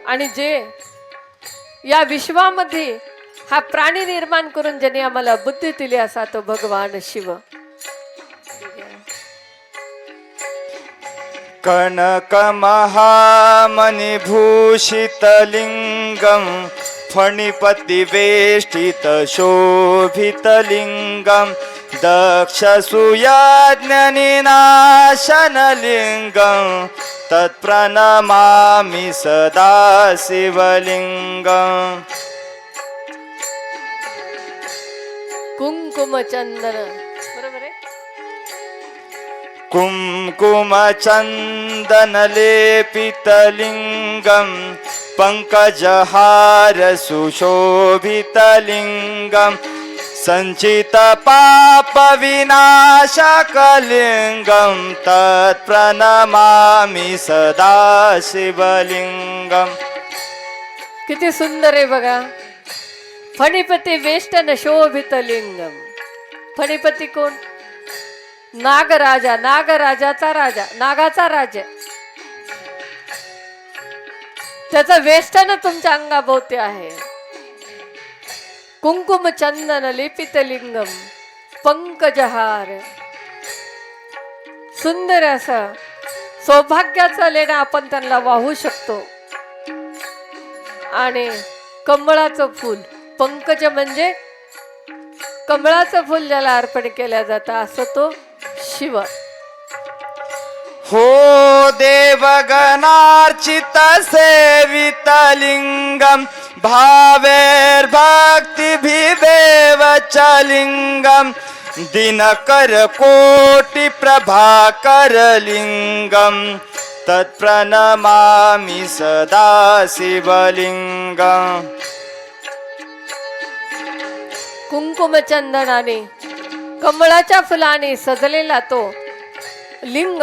आणि जे या विश्वामध्ये हा प्राणी निर्माण करून ज्यांनी आम्हाला बुद्धी दिली असा तो भगवान शिव. कनक महामणिभूषित लिंगम फणिपति वेष्टित शोभित लिंगम दक्ष सुयज्ञ निनाशन लिंगम तत्प्रणमामि सदा शिवलिंगम. कुंकुम चंदन, बरोबर आहे. कुंकुम चंदन लेपित लिंगम पंकजहार सुशोभित लिंगम संचित पाप विनाशक लिंगम तत्प्रणमामि सदा शिवलिंगम. किती सुंदर आहे बघा. फणिपती वेष्टन शोभित लिंगम. फणिपती कोण? नागराजा, नागराजाचा राजा, नागाचा राजा. त्याचं वेष्टन तुमच्या अंगाभोवती आहे. कुंकुम चंदन लेपित लिंगम पंकजहार. सुंदर असं सौभाग्याचं लेणं आपण त्यांना वाहू शकतो. आणि कमळाचं फूल, पंकज म्हणजे कमळाचं फूल ज्याला अर्पण केलं जातं असं तो शिव. हो देवगणार्चित सेवित लिंगम भावैर्भक्तिभिवेव च लिंगम दिनकर कोटि प्रभाकर लिंगम तत्प्रणमामि सदा शिवलिंगम. कुंकुम चंदनाने कमळाच्या फुलाने सजलेला तो लिंग.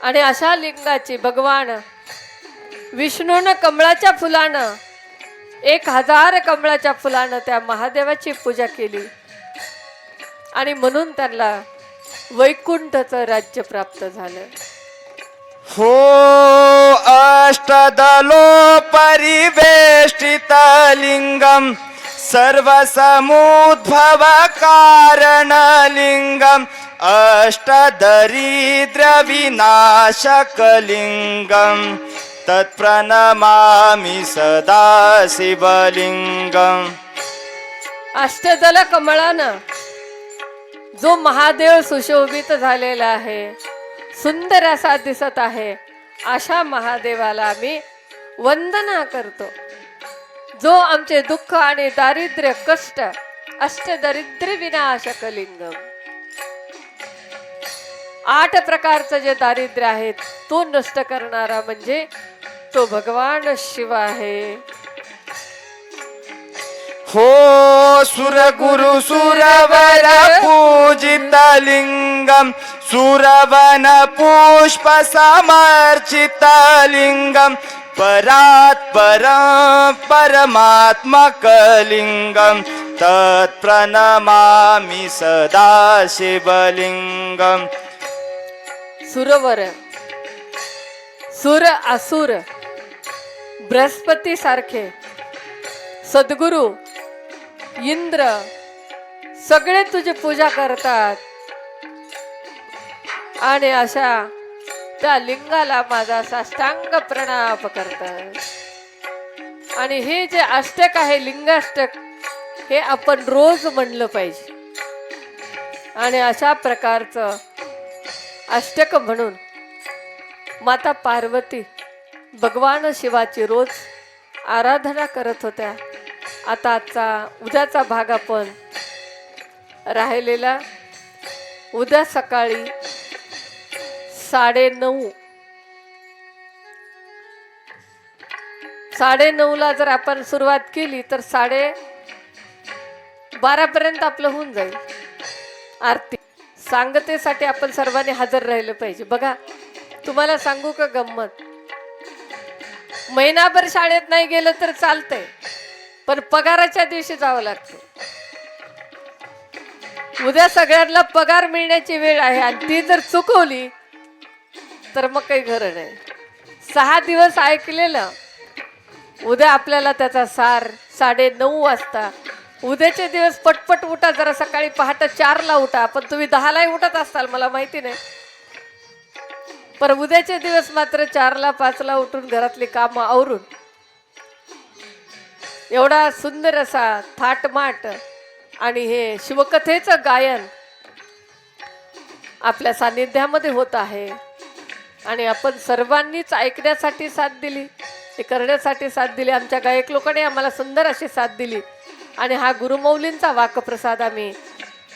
आणि अशा लिंगाची भगवान विष्णूनं कमळाच्या फुलानं 1000 कमळाच्या फुलानं त्या महादेवाची पूजा केली. आणि म्हणून त्यांना वैकुंठचं राज्य प्राप्त झालं. हो अष्टदलो परिवेष्टित लिंगम सर्वसमुद्भव कारण लिंगम अष्टदरिद्र विनाशक लिंगम तत्प्रणमामि सदा शिवलिंगम. अष्टदल कमळानं जो महादेव सुशोभित झालेला आहे, सुंदर असा दिसत आहे, अशा महादेवाला आम्ही वंदना करतो. जो आमचे दुःख आणि दारिद्र्य कष्ट अष्टदरिद्र विनाशक लिंगम. 8 प्रकारचं जे दारिद्र्य आहे तो नष्ट करणारा म्हणजे तो भगवान शिव आहे. हो सुरगुरु सुरवर पूजित लिंगम सुरवन पुष्प समर्चित लिंगम परात् परं परमात्मकलिंगम तत्प्रणमामि सदा शिवलिंगम. सुरवर सुर असुर बृहस्पती सारखे सद्गुरु इंद्र सगळे तुझी पूजा करतात आणि अशा त्या लिंगाला माझा साष्टांग प्रणाम करतात. आणि हे जे अष्टक आहे लिंगाष्टक हे आपण रोज म्हणलं पाहिजे. आणि अशा प्रकारचं अष्टक म्हणून माता पार्वती भगवान शिवाची रोज आराधना करत होत्या. आता उद्याचा भाग आपण राहिलेला उद्या सकाळी 9:30 जर आपण सुरुवात केली तर 12:30 पर्यंत आपलं होऊन जाईल. आरती सांगतेसाठी आपण सर्वांनी हजर राहिलं पाहिजे. बघा तुम्हाला सांगू का गंमत, महिनाभर शाळेत नाही गेलं तर चालतंय पण पगाराच्या दिवशी जावं लागतं. उद्या सगळ्यांना पगार मिळण्याची वेळ आहे आणि ती जर चुकवली तर मग काही खरं नाही. 6 दिवस ऐकलेलं उद्या आपल्याला त्याचा सार 9:30 वाजता. उद्याचे दिवस पटपट उठा, जरा सकाळी पहाटे 4ला उठा. पण तुम्ही 10लाही उठत असाल मला माहिती नाही, पण उद्याचे दिवस मात्र 4ला 5ला उठून घरातली कामं आवरून एवढा सुंदर असा थाटमाट आणि हे शिवकथेचं गायन आपल्या सानिध्यामध्ये होत आहे. आणि आपण सर्वांनीच ऐकण्यासाठी साथ दिली, ते करण्यासाठी साथ दिली. आमच्या गायक लोकांनी आम्हाला सुंदर अशी साथ दिली आणि हा गुरुमौलींचा वाकप्रसाद आम्ही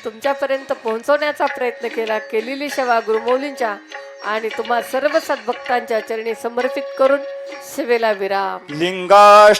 तुमच्यापर्यंत पोहोचवण्याचा प्रयत्न केलेली सेवा गुरुमौलींच्या आणि तुम्हा सर्व सद्भक्तांच्या चरणी समर्पित करून सेवेला विराम. लिंगाष्ट